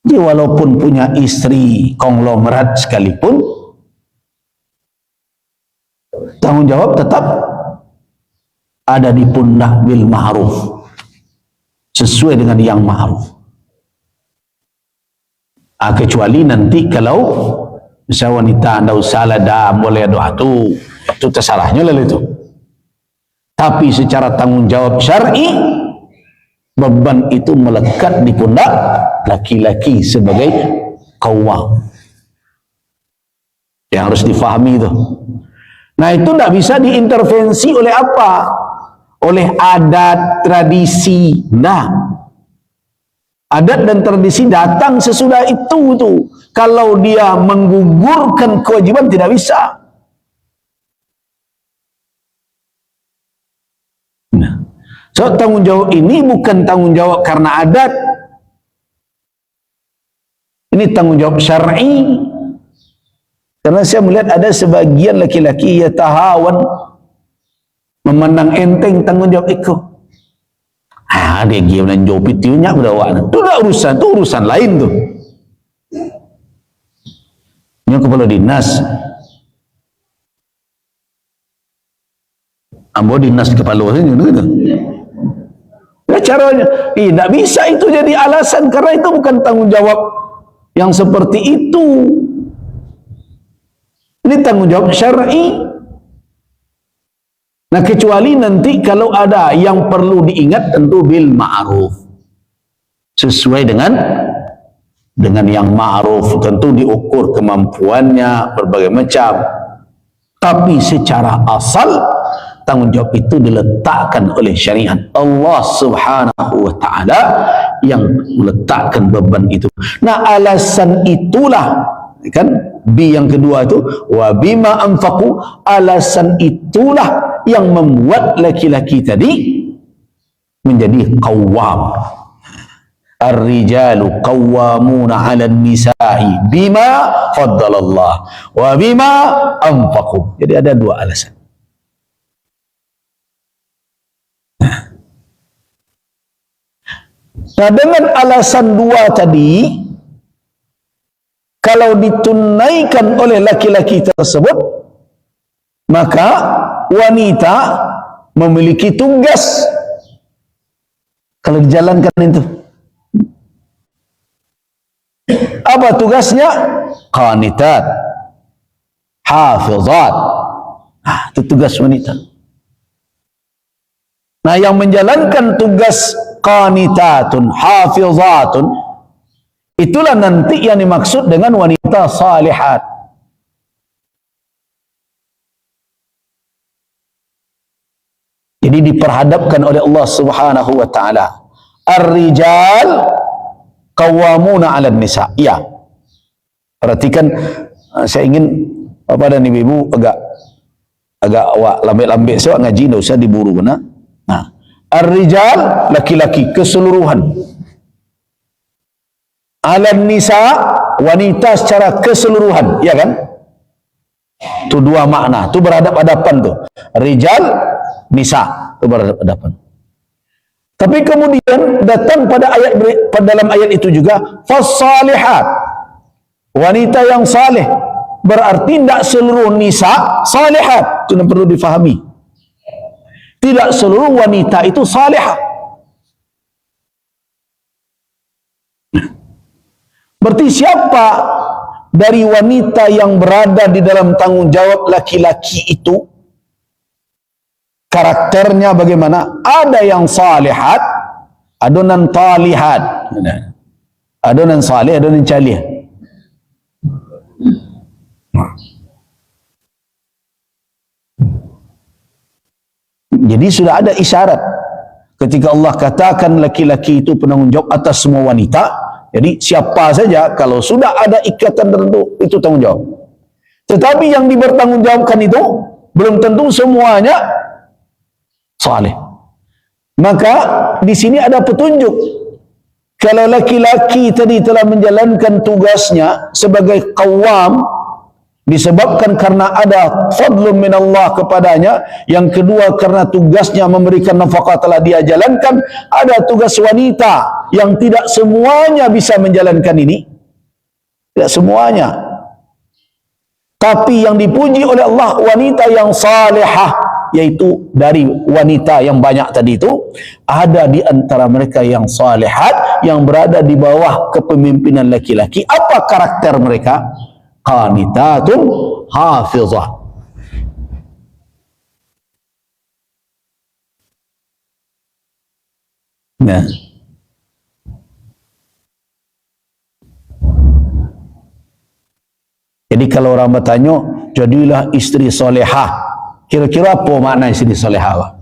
Jadi walaupun punya istri konglomerat sekalipun, tanggung jawab tetap ada di pundak bil ma'ruf, sesuai dengan yang ma'ruf. Kecuali nanti kalau misalnya wanita anda usaha dah boleh doa itu tersalahnya lalu itu. Tapi secara tanggung jawab syar'i, beban itu melekat di pundak laki-laki sebagai qawwam. Yang harus difahami itu. Nah itu tidak bisa diintervensi oleh apa? Oleh adat, tradisi. Nah, adat dan tradisi datang sesudah itu tuh. Kalau dia menggugurkan kewajiban tidak bisa. Nah, so tanggung jawab ini bukan tanggung jawab karena adat. Ini tanggung jawab syar'i. Karena saya melihat ada sebagian laki-laki ya tahawan, memandang enteng tanggung jawab itu. Dia game dan jawab itu nya berdakwah. Itu dah urusan, itu urusan lain tuh. Nya kepala dinas. Ambo dinas kepala saja gitu. Ya caranya, tidak bisa itu jadi alasan karena itu bukan tanggung jawab yang seperti itu. Ini tanggung jawab syar'i. Nah kecuali nanti kalau ada yang perlu diingat tentu bil ma'ruf, sesuai dengan yang ma'ruf, tentu diukur kemampuannya berbagai macam, tapi secara asal tanggungjawab itu diletakkan oleh syariat. Allah Subhanahu wa taala yang meletakkan beban itu. Nah, alasan itulah kan bi yang kedua itu wa bima anfaqu, alasan itulah yang membuat laki-laki tadi menjadi qawwam. Ar-rijalu qawwamuna 'alan nisa'i bima faddalallah wa bima anfaqu. Jadi ada dua alasan. Nah, dengan alasan dua tadi, kalau ditunaikan oleh laki-laki tersebut, maka wanita memiliki tugas kalau dijalankan itu. Apa tugasnya? Qanitat, hafizat. Itu tugas wanita. Nah, yang menjalankan tugas qanitatun, hafizatun, itulah nanti yang dimaksud dengan wanita salihat. Jadi diperhadapkan oleh Allah Subhanahu wa taala. Ar-rijal qawwamuna 'alan nisa. Ya. Perhatikan, saya ingin Bapak dan Ibu agak awak lambik-lambik so ngaji, enggak usah diburu benar. Nah, ar-rijal laki-laki keseluruhan. 'Alan nisa wanita secara keseluruhan, ya kan? Itu dua makna, itu berhadap-hadapan tuh. Rijal, nisa, itu berhadap-hadapan. Tapi kemudian datang pada dalam ayat itu juga fas-salihat, wanita yang saleh. Berarti tidak seluruh nisa salihat, itu yang perlu difahami. Tidak seluruh wanita itu salihah. Berarti siapa dari wanita yang berada di dalam tanggung jawab laki-laki itu, karakternya bagaimana? Ada yang salihat, adonan talihat, adonan salih, adonan calih. Jadi sudah ada isyarat ketika Allah katakan laki-laki itu penanggung jawab atas semua wanita. Jadi siapa saja kalau sudah ada ikatan tertentu itu tanggung jawab. Tetapi yang dibertanggungjawabkan itu belum tentu semuanya saleh. Maka di sini ada petunjuk. Kalau laki-laki tadi telah menjalankan tugasnya sebagai qawwam, disebabkan karena ada fadlun minallah kepadanya, yang kedua karena tugasnya memberikan nafkah telah dia jalankan, ada tugas wanita yang tidak semuanya bisa menjalankan ini, tidak semuanya, tapi yang dipuji oleh Allah wanita yang salihah, yaitu dari wanita yang banyak tadi itu ada di antara mereka yang salihat yang berada di bawah kepemimpinan laki-laki. Apa karakter mereka? Qanitatun hafizah. Nah, jadi kalau orang bertanya, jadilah istri solehah, kira-kira apa makna istri solehah?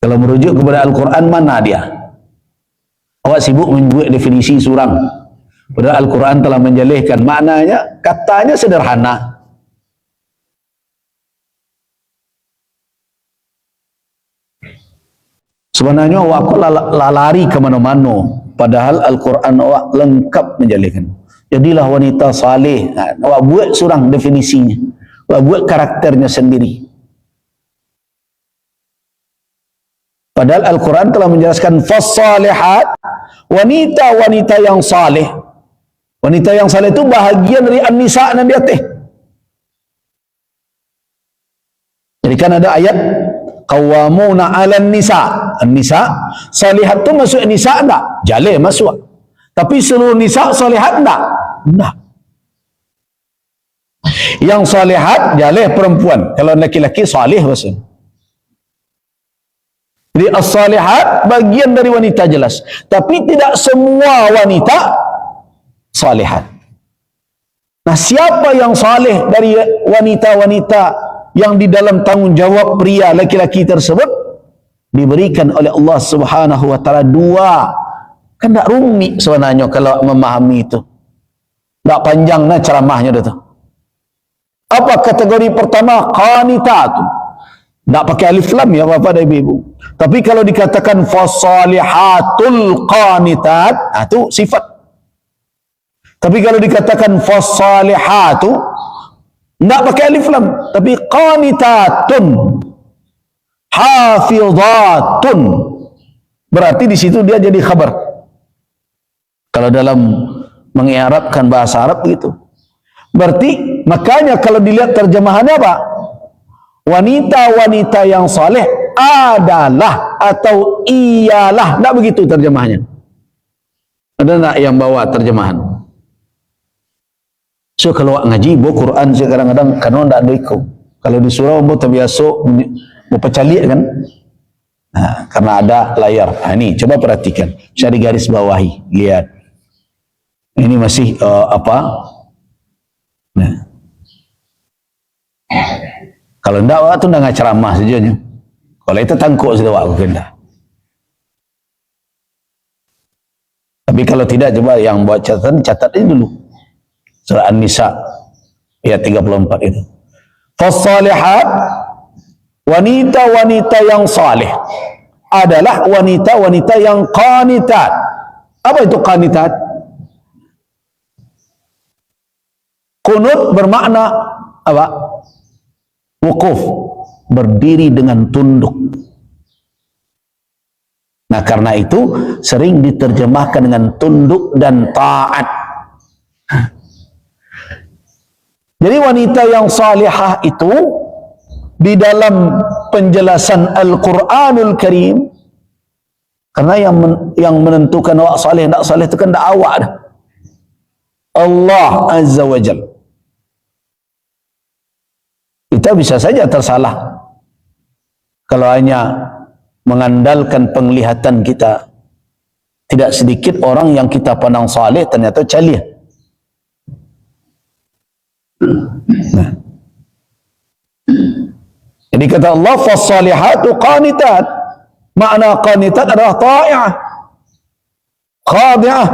Kalau merujuk kepada Al-Quran, mana dia? Awak sibuk membuat definisi surang. Padahal Al-Quran telah menjelaskan maknanya, katanya sederhana. Sebenarnya awak lari ke mana-mana, padahal Al-Quran awak lengkap menjelaskan. Jadilah wanita saleh. Awak buat surang definisinya, awak buat karakternya sendiri. Padahal Al-Quran telah menjelaskan fas-salihat, wanita-wanita yang saleh. Wanita yang saleh itu bahagian dari an-nisa dan di atas. Jadi kan ada ayat qawwamuna 'alan nisa. An-nisa salihat itu masuk nisa enggak? Jaleh masuk. Tapi seluruh nisa salihat enggak? Enggak. Yang salihat jaleh perempuan. Kalau laki-laki salih maksudnya. Jadi as-salihat bagian dari wanita jelas, tapi tidak semua wanita salihat. Nah, siapa yang saleh dari wanita-wanita yang di dalam tanggungjawab pria laki-laki tersebut? Diberikan oleh Allah Subhanahu wa taala dua. Kan tak rumit sebenarnya kalau memahami itu. Tak panjang nah ceramahnya itu. Apa kategori pertama? Qanitatun. Tak pakai alif lam ya Bapak dan Ibu. Tapi kalau dikatakan fasalihatul qanitat, itu sifat. Tapi kalau dikatakan fasalihatu, enggak pakai alif lam, tapi qanitatun, hafizatun. Berarti di situ dia jadi khabar. Kalau dalam mengiarabkan bahasa Arab begitu. Berarti makanya kalau dilihat terjemahannya apa? Wanita-wanita yang saleh adalah atau iyalah. Enggak begitu terjemahannya. Ada enggak yang bawa terjemahan? So kalau ngaji bawa Quran kadang-kadang karena tidak ada ikut. Kalau di surau bawa terbiasa mau pecalik kan. Nah, karena ada layar. Nah, ini coba perhatikan. Bisa di garis bawahi. Lihat. Ini masih apa? Nah. Kalau tidak waktu tidak ceramah saja. Kalau itu tangkuk sudah waktu kena. Tapi kalau tidak coba yang buat catatan catat ini dulu. Surah An-Nisa ayat 34 itu. Fasalihat, wanita-wanita yang saleh adalah wanita-wanita yang qanitat. Apa itu qanitat? Qunut bermakna apa? Wukuf, berdiri dengan tunduk. Nah, karena itu sering diterjemahkan dengan tunduk dan taat. Jadi wanita yang salihah itu di dalam penjelasan Al-Quranul Karim, karena yang menentukan awak salih tak salih itu kan tak awak dah. Allah Azza wa Jalla. Kita bisa saja tersalah kalau hanya mengandalkan penglihatan kita. Tidak sedikit orang yang kita pandang salih ternyata calih. Nah. Jadi kata Allah fasalihatu qanitat. Makna qanitat adalah ta'i'ah, khadi'ah.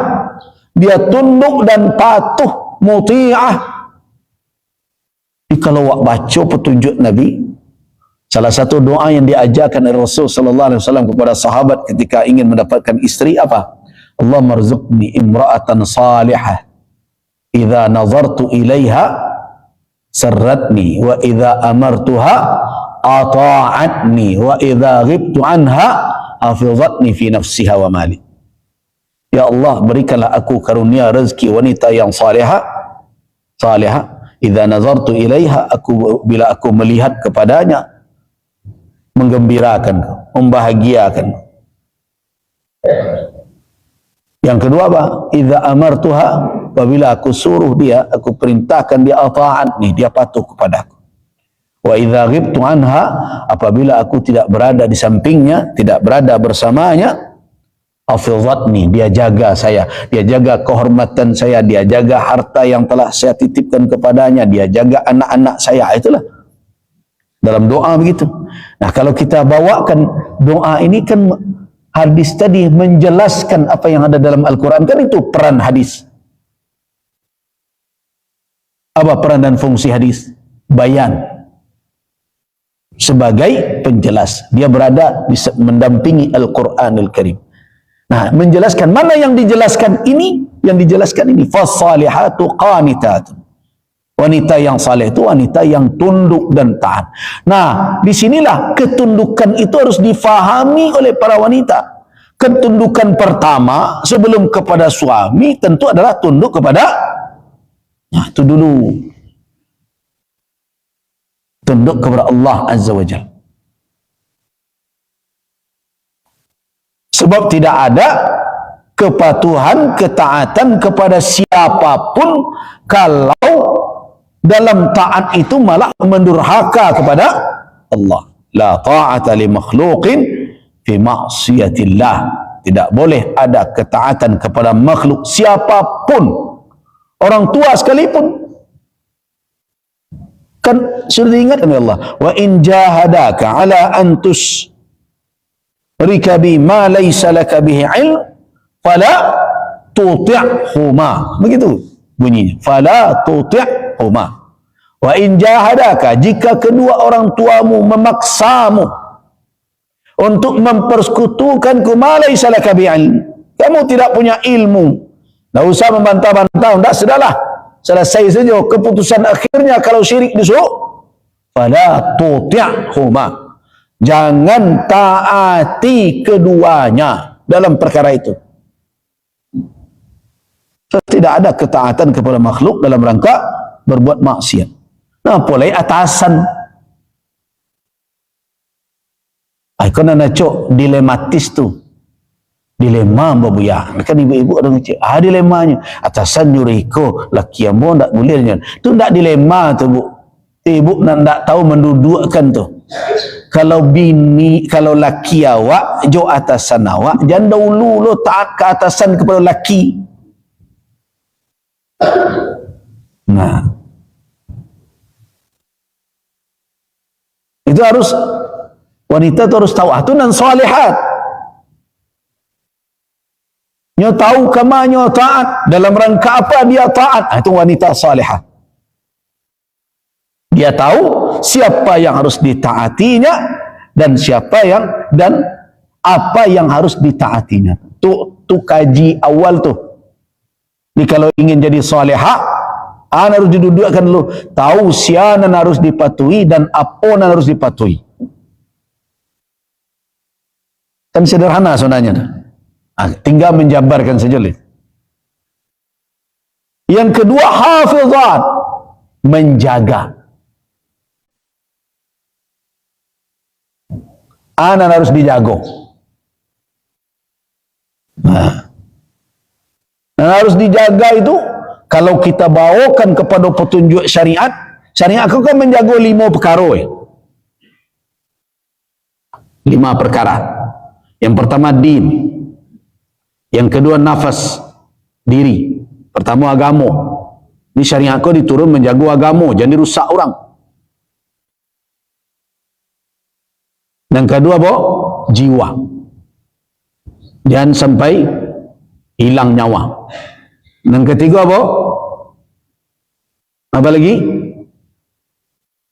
Dia tunduk dan patuh, muti'ah. Jadi kalau awak baca petunjuk Nabi, salah satu doa yang diajarkan oleh Rasul sallallahu alaihi wasallam kepada sahabat ketika ingin mendapatkan istri apa? Allah marzuqni imra'atan salihah. Idza nazartu ilaiha sarratni wa idza amartuha ata'atni wa idza ghibtu anha hafizatni fi nafsiha wa mali. Ya Allah, berikanlah aku karunia rezeki wanita yang salihah. Idza nazartu ilaiha, bila aku melihat kepadanya, menggembirakan, membahagiakan. Yang kedua apa? Idza amartuha, apabila aku suruh dia, aku perintahkan dia ata'atni, dia patuh kepadaku. Wa idza ghibtu anha, apabila aku tidak berada di sampingnya, tidak berada bersamanya, hafizatni, dia jaga saya, dia jaga kehormatan saya, dia jaga harta yang telah saya titipkan kepadanya, dia jaga anak-anak saya. Itulah dalam doa begitu. Nah, kalau kita bawakan doa ini kan hadis tadi menjelaskan apa yang ada dalam Al-Quran, kan itu peran hadis. Apa peran dan fungsi hadis? Bayan. Sebagai penjelas. Dia berada mendampingi Al-Quranul Karim. Nah, menjelaskan mana yang dijelaskan ini, yang dijelaskan ini fasalihatu qanitatun. Wanita yang saleh itu wanita yang tunduk dan taat. Nah, disinilah ketundukan itu harus difahami oleh para wanita. Ketundukan pertama sebelum kepada suami tentu adalah tunduk kepada, nah itu dulu, tunduk kepada Allah Azza wa Jalla. Sebab tidak ada kepatuhan, ketaatan kepada siapapun kalau dalam taat itu malah mendurhaka kepada Allah. La ta'ata li makhluqin fi ma'siyatillah. Tidak boleh ada ketaatan kepada makhluk siapapun, orang tua sekalipun. Kan sudah diingatkan oleh Allah, wa in jahadaka ala an tusyrika bi ma laysa laka bihi ilm fala tuti'huma. Begitu bunyinya, fala tuti'huma. Wa in jahadaka, jika kedua orang tuamu memaksamu untuk mempersekutukanku ma laysa laka bihi ilm, kamu tidak punya ilmu, tidak usah membantah-bantah, tidak, sudahlah, selesai saja keputusan akhirnya. Kalau syirik disuruh, fala tuti'huma, jangan taati keduanya dalam perkara itu. Tidak ada ketaatan kepada makhluk dalam rangka berbuat maksiat. Nah, mulai atasan. Aku nak cok dilematis tu. Dilema babuya. Kan ibu-ibu ada ngecek. Dilemanya. Atasan nyuruh ko, laki yang mau tak boleh. Tu tak dilema tu, bu. Ibu nak tahu mendudukkan tu. Kalau bini, kalau laki awak, jo atasan awak, jangan dahulu lo taat ke atasan kepada laki. Nah, itu harus, wanita itu harus tahu aturan salihat. Nyo tahu kamanyo taat, dalam rangka apa dia taat. Itu wanita salihah. Dia tahu siapa yang harus ditaatinya dan siapa yang, dan apa yang harus ditaatinya. Tu kaji awal tu. Jadi kalau ingin jadi salihah, harus didudukkan dulu. Tahu siapa yang harus dipatuhi dan apa yang harus dipatuhi. Kan sederhana sebenarnya. Tinggal menjabarkan saja. Yang kedua, hafizat, menjaga. Anak harus dijaga. Nah, dan harus dijaga itu, kalau kita bawakan kepada petunjuk syariat, syariat aku kan menjaga 5 perkara. 5 perkara. Yang pertama din. Yang kedua nafas, diri. Pertama agama. Ini syariat aku diturun menjaga agama, jangan dirusak orang. Yang kedua apa? Jiwa. Jangan sampai hilang nyawa. Yang ketiga apa? Apa lagi?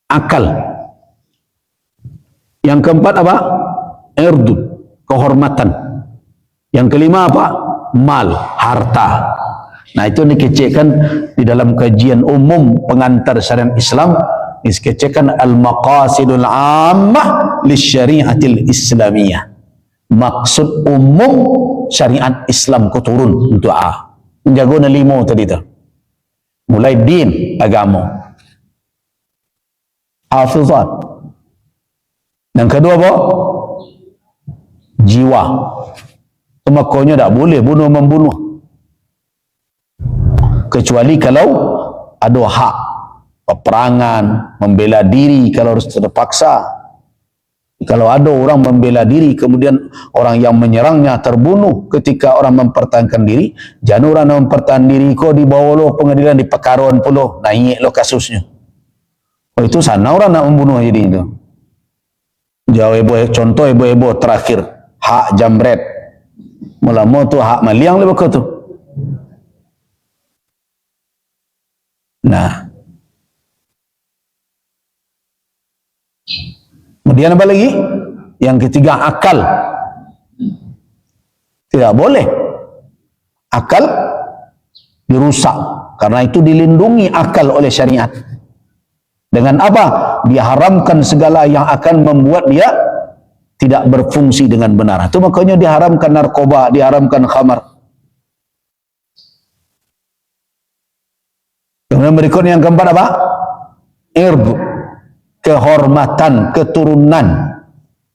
Akal. Yang keempat apa? Irdu, kehormatan. Yang kelima apa? Mal, harta. Nah, itu dikecekkan di dalam kajian umum pengantar syariat Islam, dikecekkan al-maqasidul ammah lisyariatil islamiyah. Maksud umum syariat Islam ku turun untuk menjaga 5 tadi tu. Mulai din, agama. Hafizat. Yang kedua apa? Jiwa. Makanya tak boleh bunuh-membunuh. Kecuali kalau ada hak. Peperangan, membela diri kalau harus terpaksa. Kalau ada orang membela diri, kemudian orang yang menyerangnya terbunuh ketika orang mempertahankan diri, jangan orang mempertahankan diri kau dibawa lo pengadilan di pekaruan puluh, naik lo kasusnya. Oh, itu sana orang nak membunuh jadi itu. Jauh contoh ibu-ibu terakhir, hak jamret. Mula-mula tu hak maliang lebih kau tu. Nah, kemudian apa lagi? Yang ketiga, akal. Tidak boleh akal dirusak, karena itu dilindungi akal oleh syariat. Dengan apa? Diharamkan segala yang akan membuat dia tidak berfungsi dengan benar. Itu makanya diharamkan narkoba, diharamkan khamar. Kemudian berikutnya yang keempat apa? Irdu, kehormatan, keturunan.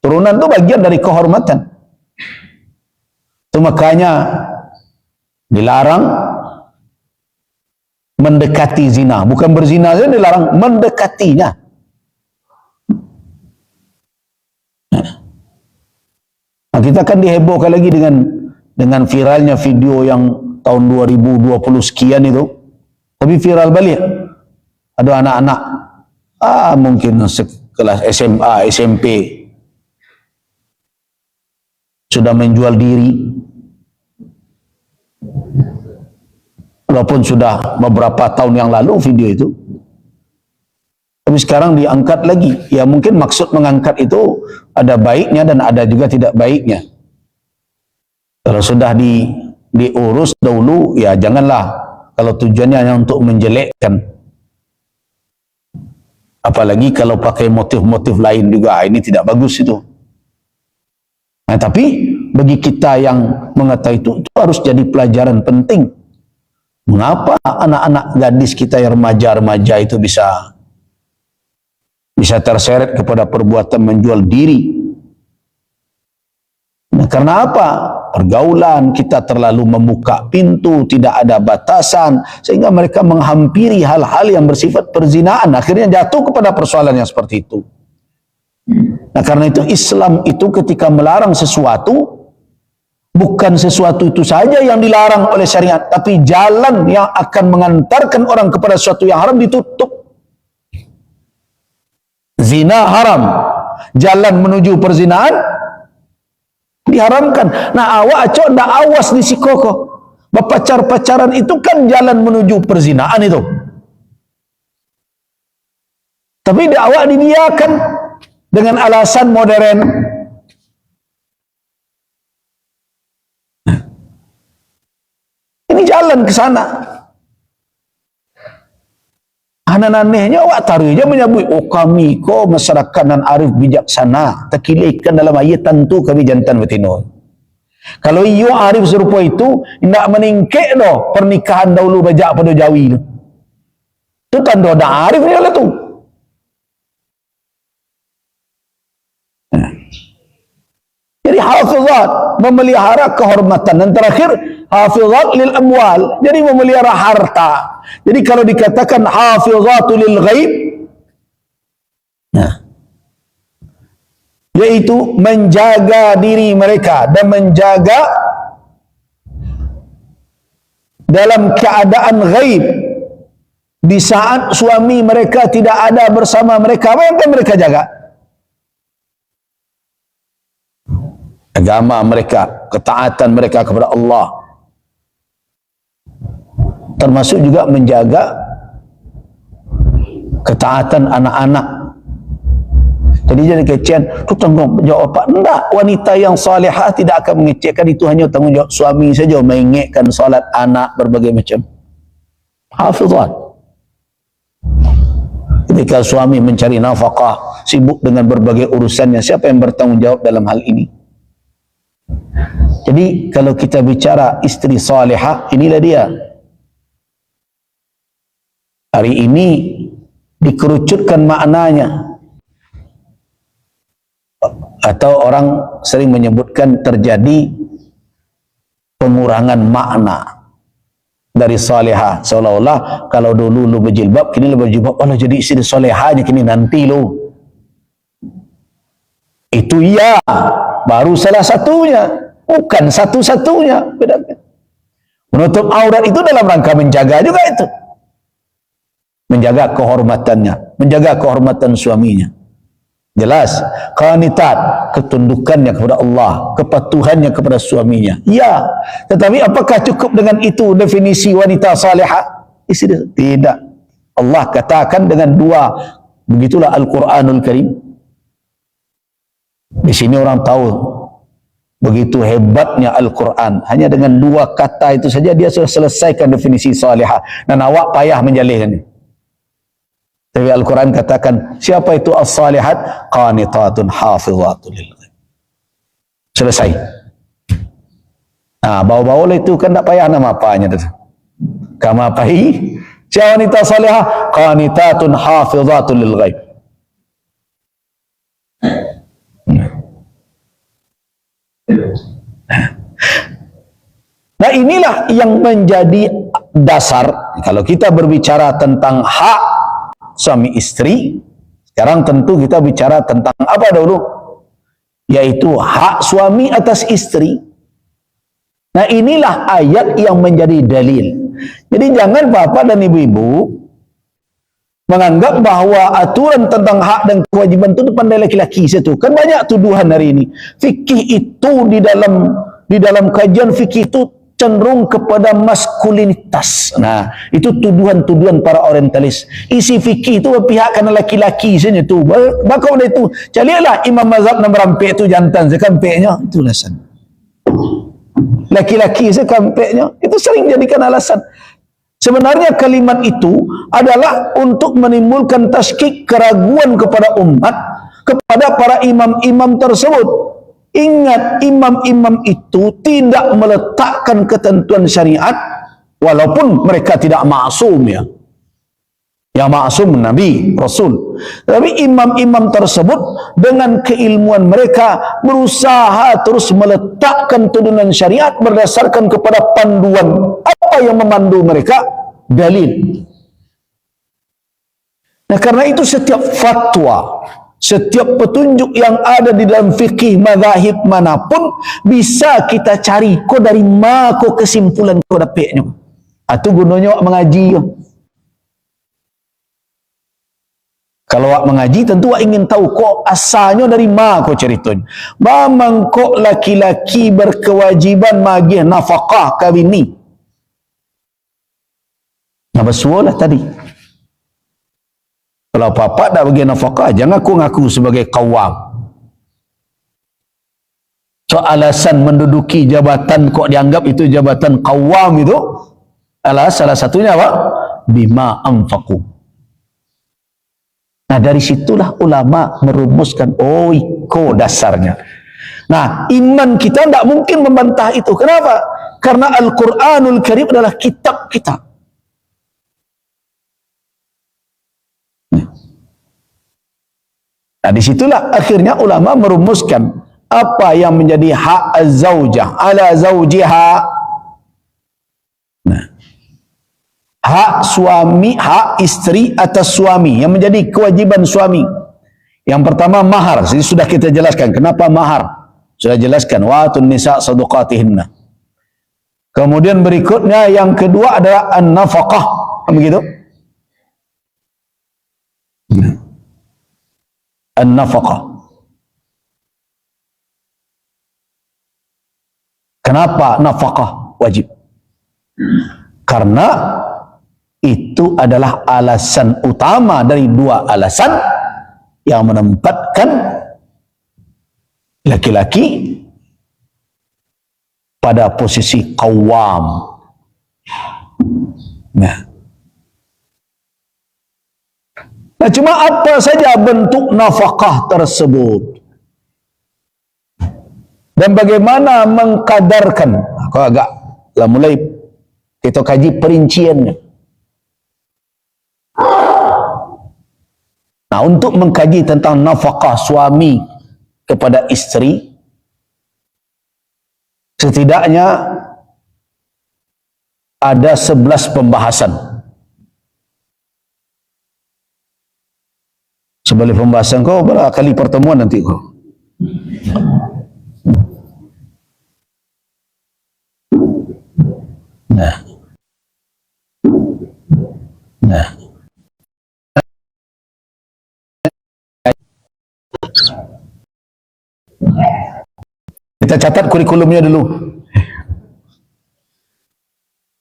Turunan itu bagian dari kehormatan. Itu makanya dilarang mendekati zina. Bukan berzina saja, dilarang mendekatinya. Nah, kita kan dihebohkan lagi dengan viralnya video yang tahun 2020 sekian itu. Tapi viral balik. Ada anak-anak mungkin sekelas SMA, SMP sudah menjual diri. Walaupun sudah beberapa tahun yang lalu video itu. Tapi sekarang diangkat lagi. Ya mungkin maksud mengangkat itu ada baiknya dan ada juga tidak baiknya. Kalau sudah diurus dahulu, ya janganlah. Kalau tujuannya hanya untuk menjelekkan. Apalagi kalau pakai motif-motif lain juga, ini tidak bagus itu. Nah, tapi bagi kita yang mengetahui itu harus jadi pelajaran penting. Mengapa anak-anak gadis kita yang remaja-remaja itu bisa terseret kepada perbuatan menjual diri? Nah, karena apa? Pergaulan kita terlalu membuka pintu, tidak ada batasan, sehingga mereka menghampiri hal-hal yang bersifat perzinaan, akhirnya jatuh kepada persoalan yang seperti itu. Nah, karena itu Islam itu ketika melarang sesuatu, bukan sesuatu itu saja yang dilarang oleh syariat, tapi jalan yang akan mengantarkan orang kepada sesuatu yang haram ditutup. Zina haram, jalan menuju perzinaan diharamkan. Nah, awak acok ndak awas di sikoko. Berpacar-pacaran itu kan jalan menuju perzinaan itu. Tapi awak dibiarkan dengan alasan modern. Ini jalan ke sana. Aneh-anehnya awak taruhnya menyebut, oh kami ko masyarakat dan arif bijaksana, terkilihkan dalam ayat tentu kami jantan betina. Kalau iyo arif serupa itu, tidak meningkek doh pernikahan dahulu bajak pada Jawi. Itu tanda ada arif ni lah tu. Jadi hafizat, memelihara kehormatan. Dan terakhir, hafizat lil amwal, jadi memelihara harta. Jadi kalau dikatakan hafizatu lil ghaib, nah, yaitu menjaga diri mereka dan menjaga dalam keadaan ghaib di saat suami mereka tidak ada bersama mereka. Apa yang akan mereka jaga? Agama mereka, ketaatan mereka kepada Allah, termasuk juga menjaga ketaatan anak-anak. Jadi jadi kecian, itu tanggung jawab apa? Enggak, wanita yang salihah tidak akan mengecekkan, itu hanya tanggung jawab suami saja, mengekkan salat anak, berbagai macam. Hafizat. Ketika suami mencari nafkah, sibuk dengan berbagai urusannya, siapa yang bertanggung jawab dalam hal ini? Jadi kalau kita bicara istri salihah, inilah dia. Hari ini dikerucutkan maknanya, atau orang sering menyebutkan terjadi pengurangan makna dari salihah, seolah-olah kalau dulu lu berjilbab, kini lu berjilbab, Allah jadi istri salihahnya kini nanti lu. Itu iya, baru salah satunya, bukan satu-satunya. Menutup aurat itu dalam rangka menjaga juga itu, menjaga kehormatannya, menjaga kehormatan suaminya. Jelas, qanitat, ketundukannya kepada Allah, kepatuhannya kepada suaminya. Ya, tetapi apakah cukup dengan itu definisi wanita salihah? Tidak. Allah katakan dengan dua, begitulah Al-Quranul Karim. Di sini orang tahu begitu hebatnya Al-Quran. Hanya dengan dua kata itu saja dia sudah selesaikan definisi salihah. Dan awak payah menjalihkannya. Tapi Al-Quran katakan, siapa itu as-salihat? Qanitatun hafizatun lil ghaib. Selesai. Nah, bawa-bawa itu kan tak payah nama apanya. Kama pahi. Siapa wanita salihah? Qanitatun hafizatun lil ghaib. Nah, inilah yang menjadi dasar kalau kita berbicara tentang hak suami istri. Sekarang tentu kita bicara tentang apa dulu? yaitu hak suami atas istri. Nah, inilah ayat yang menjadi dalil. Jadi jangan bapak dan ibu-ibu menganggap bahwa aturan tentang hak dan kewajiban itu pandai laki-laki situ. Kan banyak tuduhan hari ini. Fikih itu di dalam kajian fikih itu cenderung kepada maskulinitas. Nah, itu tuduhan-tuduhan para orientalis. Isi fikih itu berpihak karena laki-laki saja tu. Maka oleh itu, carilah imam mazhab yang merampik itu jantan sekampeknya. Itu alasan. Laki-laki sekampeknya. Itu sering jadikan alasan. Sebenarnya kalimat itu adalah untuk menimbulkan taskik, keraguan kepada umat, kepada para imam-imam tersebut. Ingat, imam-imam itu tidak meletakkan ketentuan syariat, walaupun mereka tidak maksum ya. Yang maksum Nabi, Rasul. Tapi imam-imam tersebut dengan keilmuan mereka berusaha terus meletakkan turunan syariat berdasarkan kepada panduan. Apa yang memandu mereka? Dalil. Nah, karena itu setiap fatwa, setiap petunjuk yang ada di dalam fikih mazhab manapun bisa kita cari. Kok dari mana kok kesimpulan kok dapatnya? Atau gunanya mengaji. Kalau awak mengaji tentu awak ingin tahu kok asalnya dari mana kok ceritanya. Memang kok laki-laki berkewajiban magih nafkah kahwin ni. Nah, bersualah tadi. Kalau apa-apa dah bagi nafkah, jangan ngaku sebagai kawam. So alasan menduduki jabatan kok dianggap itu jabatan kawam itu adalah salah satunya apa? Bima anfaqu. Nah, dari situlah ulama merumuskan, oh iko dasarnya. Nah, iman kita tidak mungkin membantah itu. Kenapa? Karena Al-Quranul Karim adalah kitab kita. Nah, disitulah akhirnya ulama merumuskan apa yang menjadi hak az-zaujah ala zaujiha. Nah, hak suami, hak istri atas suami yang menjadi kewajiban suami. Yang pertama mahar. Jadi sudah kita jelaskan kenapa mahar. Sudah jelaskan wa atun nisa sadaqatihinna. Kemudian berikutnya yang kedua adalah an-nafaqah. Begitu? An-nafaqah. Kenapa nafaqah wajib? Karena itu adalah alasan utama dari dua alasan yang menempatkan laki-laki pada posisi qawwam. Nah, cuma apa saja bentuk nafkah tersebut dan bagaimana mengkadarkan? Aku agak mulai kita kaji perinciannya. Nah, untuk mengkaji tentang nafkah suami kepada istri, setidaknya ada 11 pembahasan. 11 pembahasan kau berapa kali pertemuan nanti kau? Nah. Kita catat kurikulumnya dulu.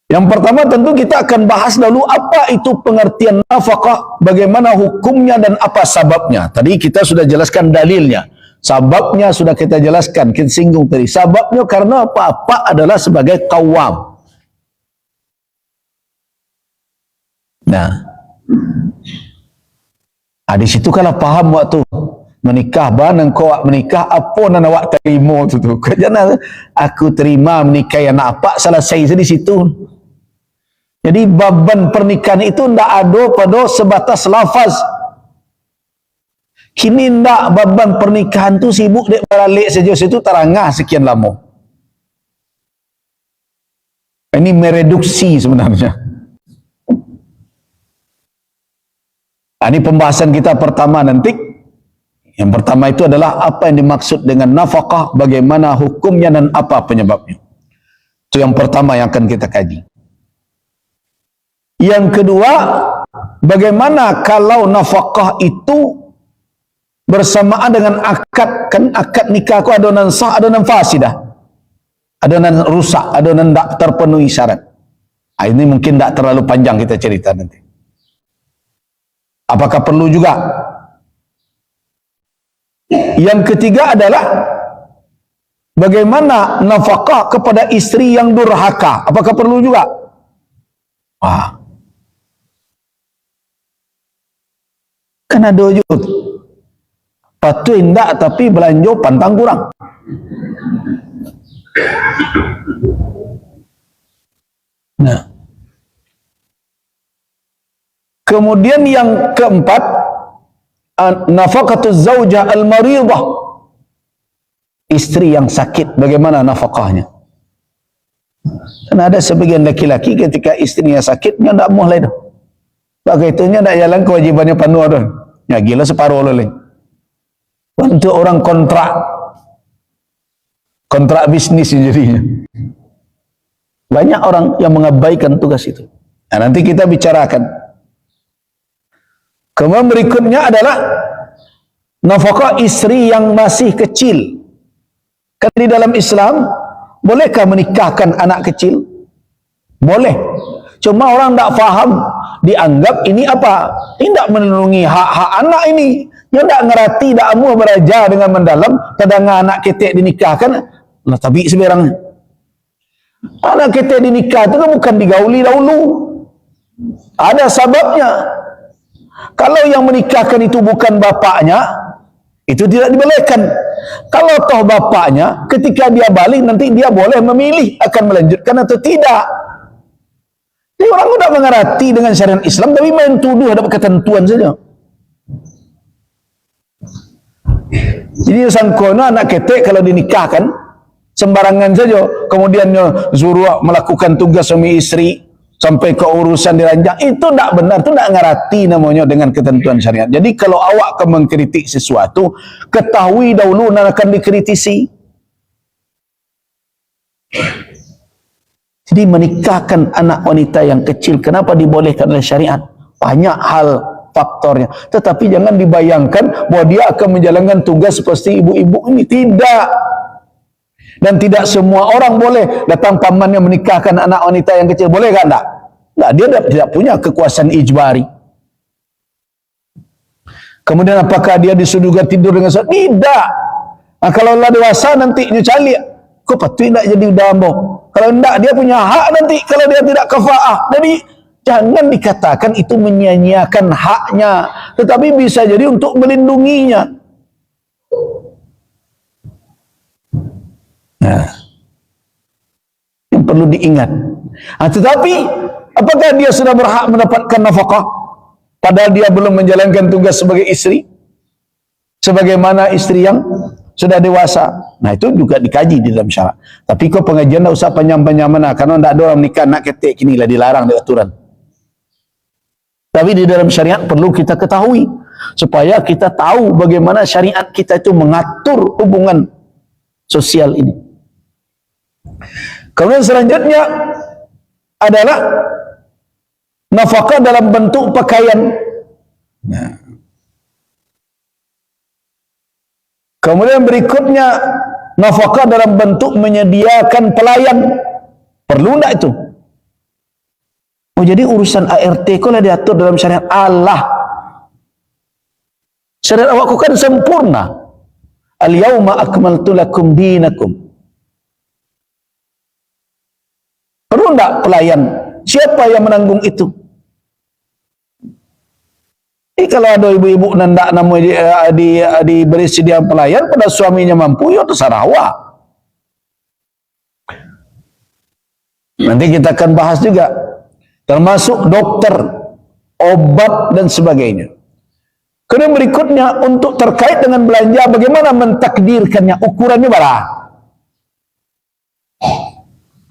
Yang pertama tentu kita akan bahas dulu apa itu pengertian nafkah, bagaimana hukumnya dan apa sababnya. Tadi kita sudah jelaskan dalilnya. Sababnya sudah kita jelaskan, kita singgung tadi. Sababnya karena apa adalah sebagai qawwam. Nah, di situ kalau paham waktu menikah barang kau menikah apa nak awak terima tu jangan aku terima menikah yang nak apa selesai di situ. Jadi beban pernikahan itu ndak ada pada sebatas lafaz. Kini ndak beban pernikahan tu sibuk dek balik saja situ terangah sekian lama. Ini mereduksi sebenarnya. Ini pembahasan kita pertama nanti. Yang pertama itu adalah apa yang dimaksud dengan nafkah, bagaimana hukumnya dan apa penyebabnya. Itu yang pertama yang akan kita kaji. Yang kedua, bagaimana kalau nafkah itu bersamaan dengan akad, kan akad nikah aku adonan sah, adonan fasidah, adonan rusak, adonan tak terpenuhi syarat. Ini mungkin tak terlalu panjang kita cerita nanti. Apakah perlu juga? Yang ketiga adalah bagaimana nafkah kepada istri yang durhaka. Apakah perlu juga? Wah. Kan ada juga. Patuh indah tapi belanja pantang kurang. Nah. Kemudian yang keempat, nafaqatuz zaujah al-maridah. Istri yang sakit, bagaimana nafkahnya? Karena ada sebagian laki-laki ketika istrinya sakitnya tidak mulai dah. Bagainya tidak jalan kewajibannya penuh dah. Ya gila separuh oleh. Untuk orang kontrak bisnis jadinya. Banyak orang yang mengabaikan tugas itu. Nah, nanti kita bicarakan. Kemudian berikutnya adalah nafkah istri yang masih kecil. Kan di dalam Islam, bolehkah menikahkan anak kecil? Boleh. Cuma orang tak faham, dianggap ini apa? Ini tak melindungi hak-hak anak ini. Yang tak ngerti, tak mau beraja dengan mendalam, kadang anak ketek dinikahkan, lah tapi seberang. Anak ketek dinikah itu kan bukan digauli dahulu. Ada sebabnya. Kalau yang menikahkan itu bukan bapaknya, itu tidak dibolehkan. Kalau toh bapaknya, ketika dia balik nanti dia boleh memilih akan melanjutkan atau tidak. Jadi orang tidak mengerti dengan syariat Islam, tapi main tuduh ada ketentuan saja. Jadi sangkono anak ketek kalau dinikahkan sembarangan saja, kemudian suruh melakukan tugas suami istri sampai ke urusan diranjang, itu tidak benar, itu tidak ngerti namanya dengan ketentuan syariat. Jadi kalau awak akan mengkritik sesuatu, ketahui dahulu nak akan dikritisi. Jadi menikahkan anak wanita yang kecil, kenapa dibolehkan oleh syariat? Banyak hal faktornya. Tetapi jangan dibayangkan bahwa dia akan menjalankan tugas seperti ibu-ibu ini. Tidak. Dan tidak semua orang boleh datang pamannya menikahkan anak wanita yang kecil. Boleh kan? Tak? Tak, dia tidak punya kekuasaan ijbari. Kemudian apakah dia disuruhkan tidur dengan suami? Tidak. Nah, kalau lah dewasa nanti dia calik. Kok patut tak jadi dambo? Kalau tidak, dia punya hak nanti kalau dia tidak kafaah. Jadi jangan dikatakan itu menyia-nyiakan haknya, tetapi bisa jadi untuk melindunginya. Nah, yang perlu diingat. Nah, tetapi apakah dia sudah berhak mendapatkan nafkah padahal dia belum menjalankan tugas sebagai istri sebagaimana istri yang sudah dewasa? Nah, itu juga dikaji di dalam syarak. Tapi kok pengajian tak usah panjang-panjang mana, karena tak ada orang nikah nak ketek kini lah dilarang di aturan. Tapi di dalam syariat perlu kita ketahui supaya kita tahu bagaimana syariat kita itu mengatur hubungan sosial ini. Kemudian selanjutnya adalah nafkah dalam bentuk pakaian. Nah. Kemudian berikutnya nafkah dalam bentuk menyediakan pelayan. Perlu enggak itu? Oh, jadi urusan ART kok lah diatur dalam syariat Allah. Syariat awakku kan sempurna. Al-yawma akmaltu lakum dinakum. Perlu enggak pelayan? Siapa yang menanggung itu? Kalau ada ibu-ibu nandak namanya diberi sedia pelayan pada suaminya mampu, ya terserah awak. Nanti kita akan bahas juga, termasuk dokter, obat dan sebagainya. Kemudian berikutnya untuk terkait dengan belanja, bagaimana mentakdirkannya, ukurannya berapa?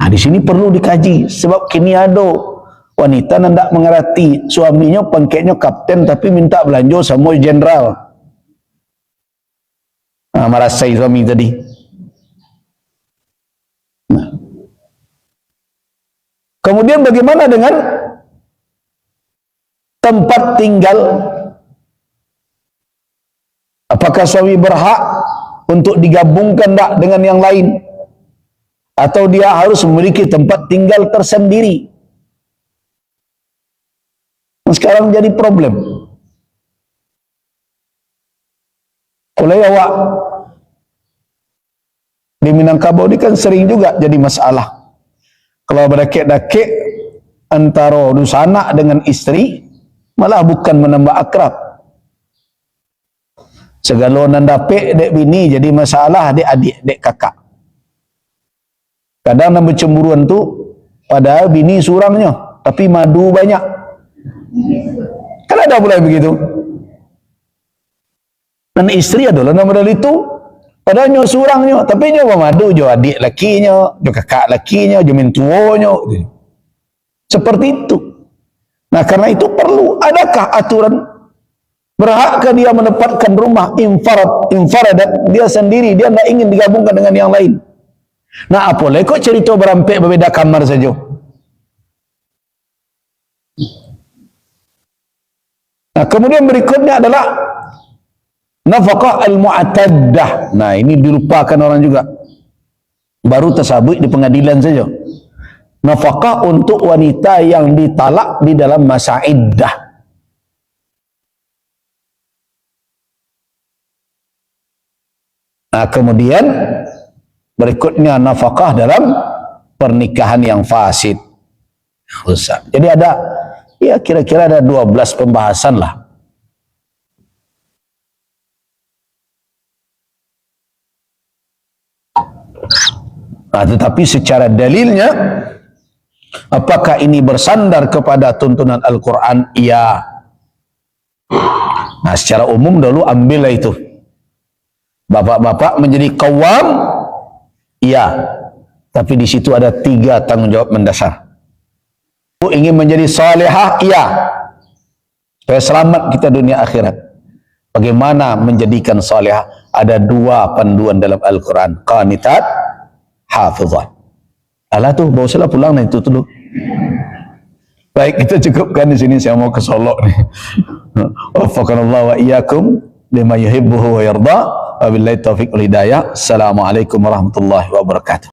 Nah, di sini perlu dikaji sebab kini ada wanita tidak mengerti suaminya pangkatnya kapten tapi minta belanja sama jenderal. Merasai suami tadi. Kemudian bagaimana dengan tempat tinggal? Apakah suami berhak untuk digabungkan tak dengan yang lain? Atau dia harus memiliki tempat tinggal tersendiri? Sekarang jadi problem. Oleh awak di Minangkabau ini kan sering juga jadi masalah. Kalau berdakik-dakik antara sanak dengan isteri, malah bukan menambah akrab. Segala nandapik dek bini jadi masalah dek adik, dek kakak. Kadang nambah cemburuan tu padahal bini surangnya, tapi madu banyak. Kan ada pula begitu. Dan istri adalah nama model itu. Padahal nyo surangnya, tapi nyo madu jo adik lakinya, jo kakak lakinya, jo mentuonya. Seperti itu. Nah, karena itu perlu, adakah aturan? Berhakkah dia menempatkan rumah infaradat dia sendiri, dia tidak ingin digabungkan dengan yang lain? Nah, apalagi kok cerita berampik berbeda kamar saja. Nah, kemudian berikutnya adalah nafkah al-mu'taddah. Nah, ini dilupakan orang juga. Baru tersabut di pengadilan saja. Nafkah untuk wanita yang ditalak di dalam masa iddah. Nah, kemudian berikutnya nafkah dalam pernikahan yang fasid. Rusak. Jadi ada, ya kira-kira ada 12 pembahasan lah. Nah, tetapi secara dalilnya, apakah ini bersandar kepada tuntunan Al-Quran? Iya. Nah, secara umum dulu ambillah itu. Bapak-bapak menjadi qawwam? Iya. Tapi di situ ada 3 tanggung jawab mendasar. Ingin menjadi salihah? Iya. Supaya selamat kita dunia akhirat. Bagaimana menjadikan salihah? Ada 2 panduan dalam Al-Quran. Qanitat, hafizah. Alah tuh, bawa salah pulang nih itu dulu. Baik, kita cukupkan di sini. Saya mau ke Solok nih. Wafakanallah wa iyyakum lima yuhibbuhu wa yarda. Wabillahi taufiq wal hidayah. Assalamualaikum warahmatullahi wabarakatuh.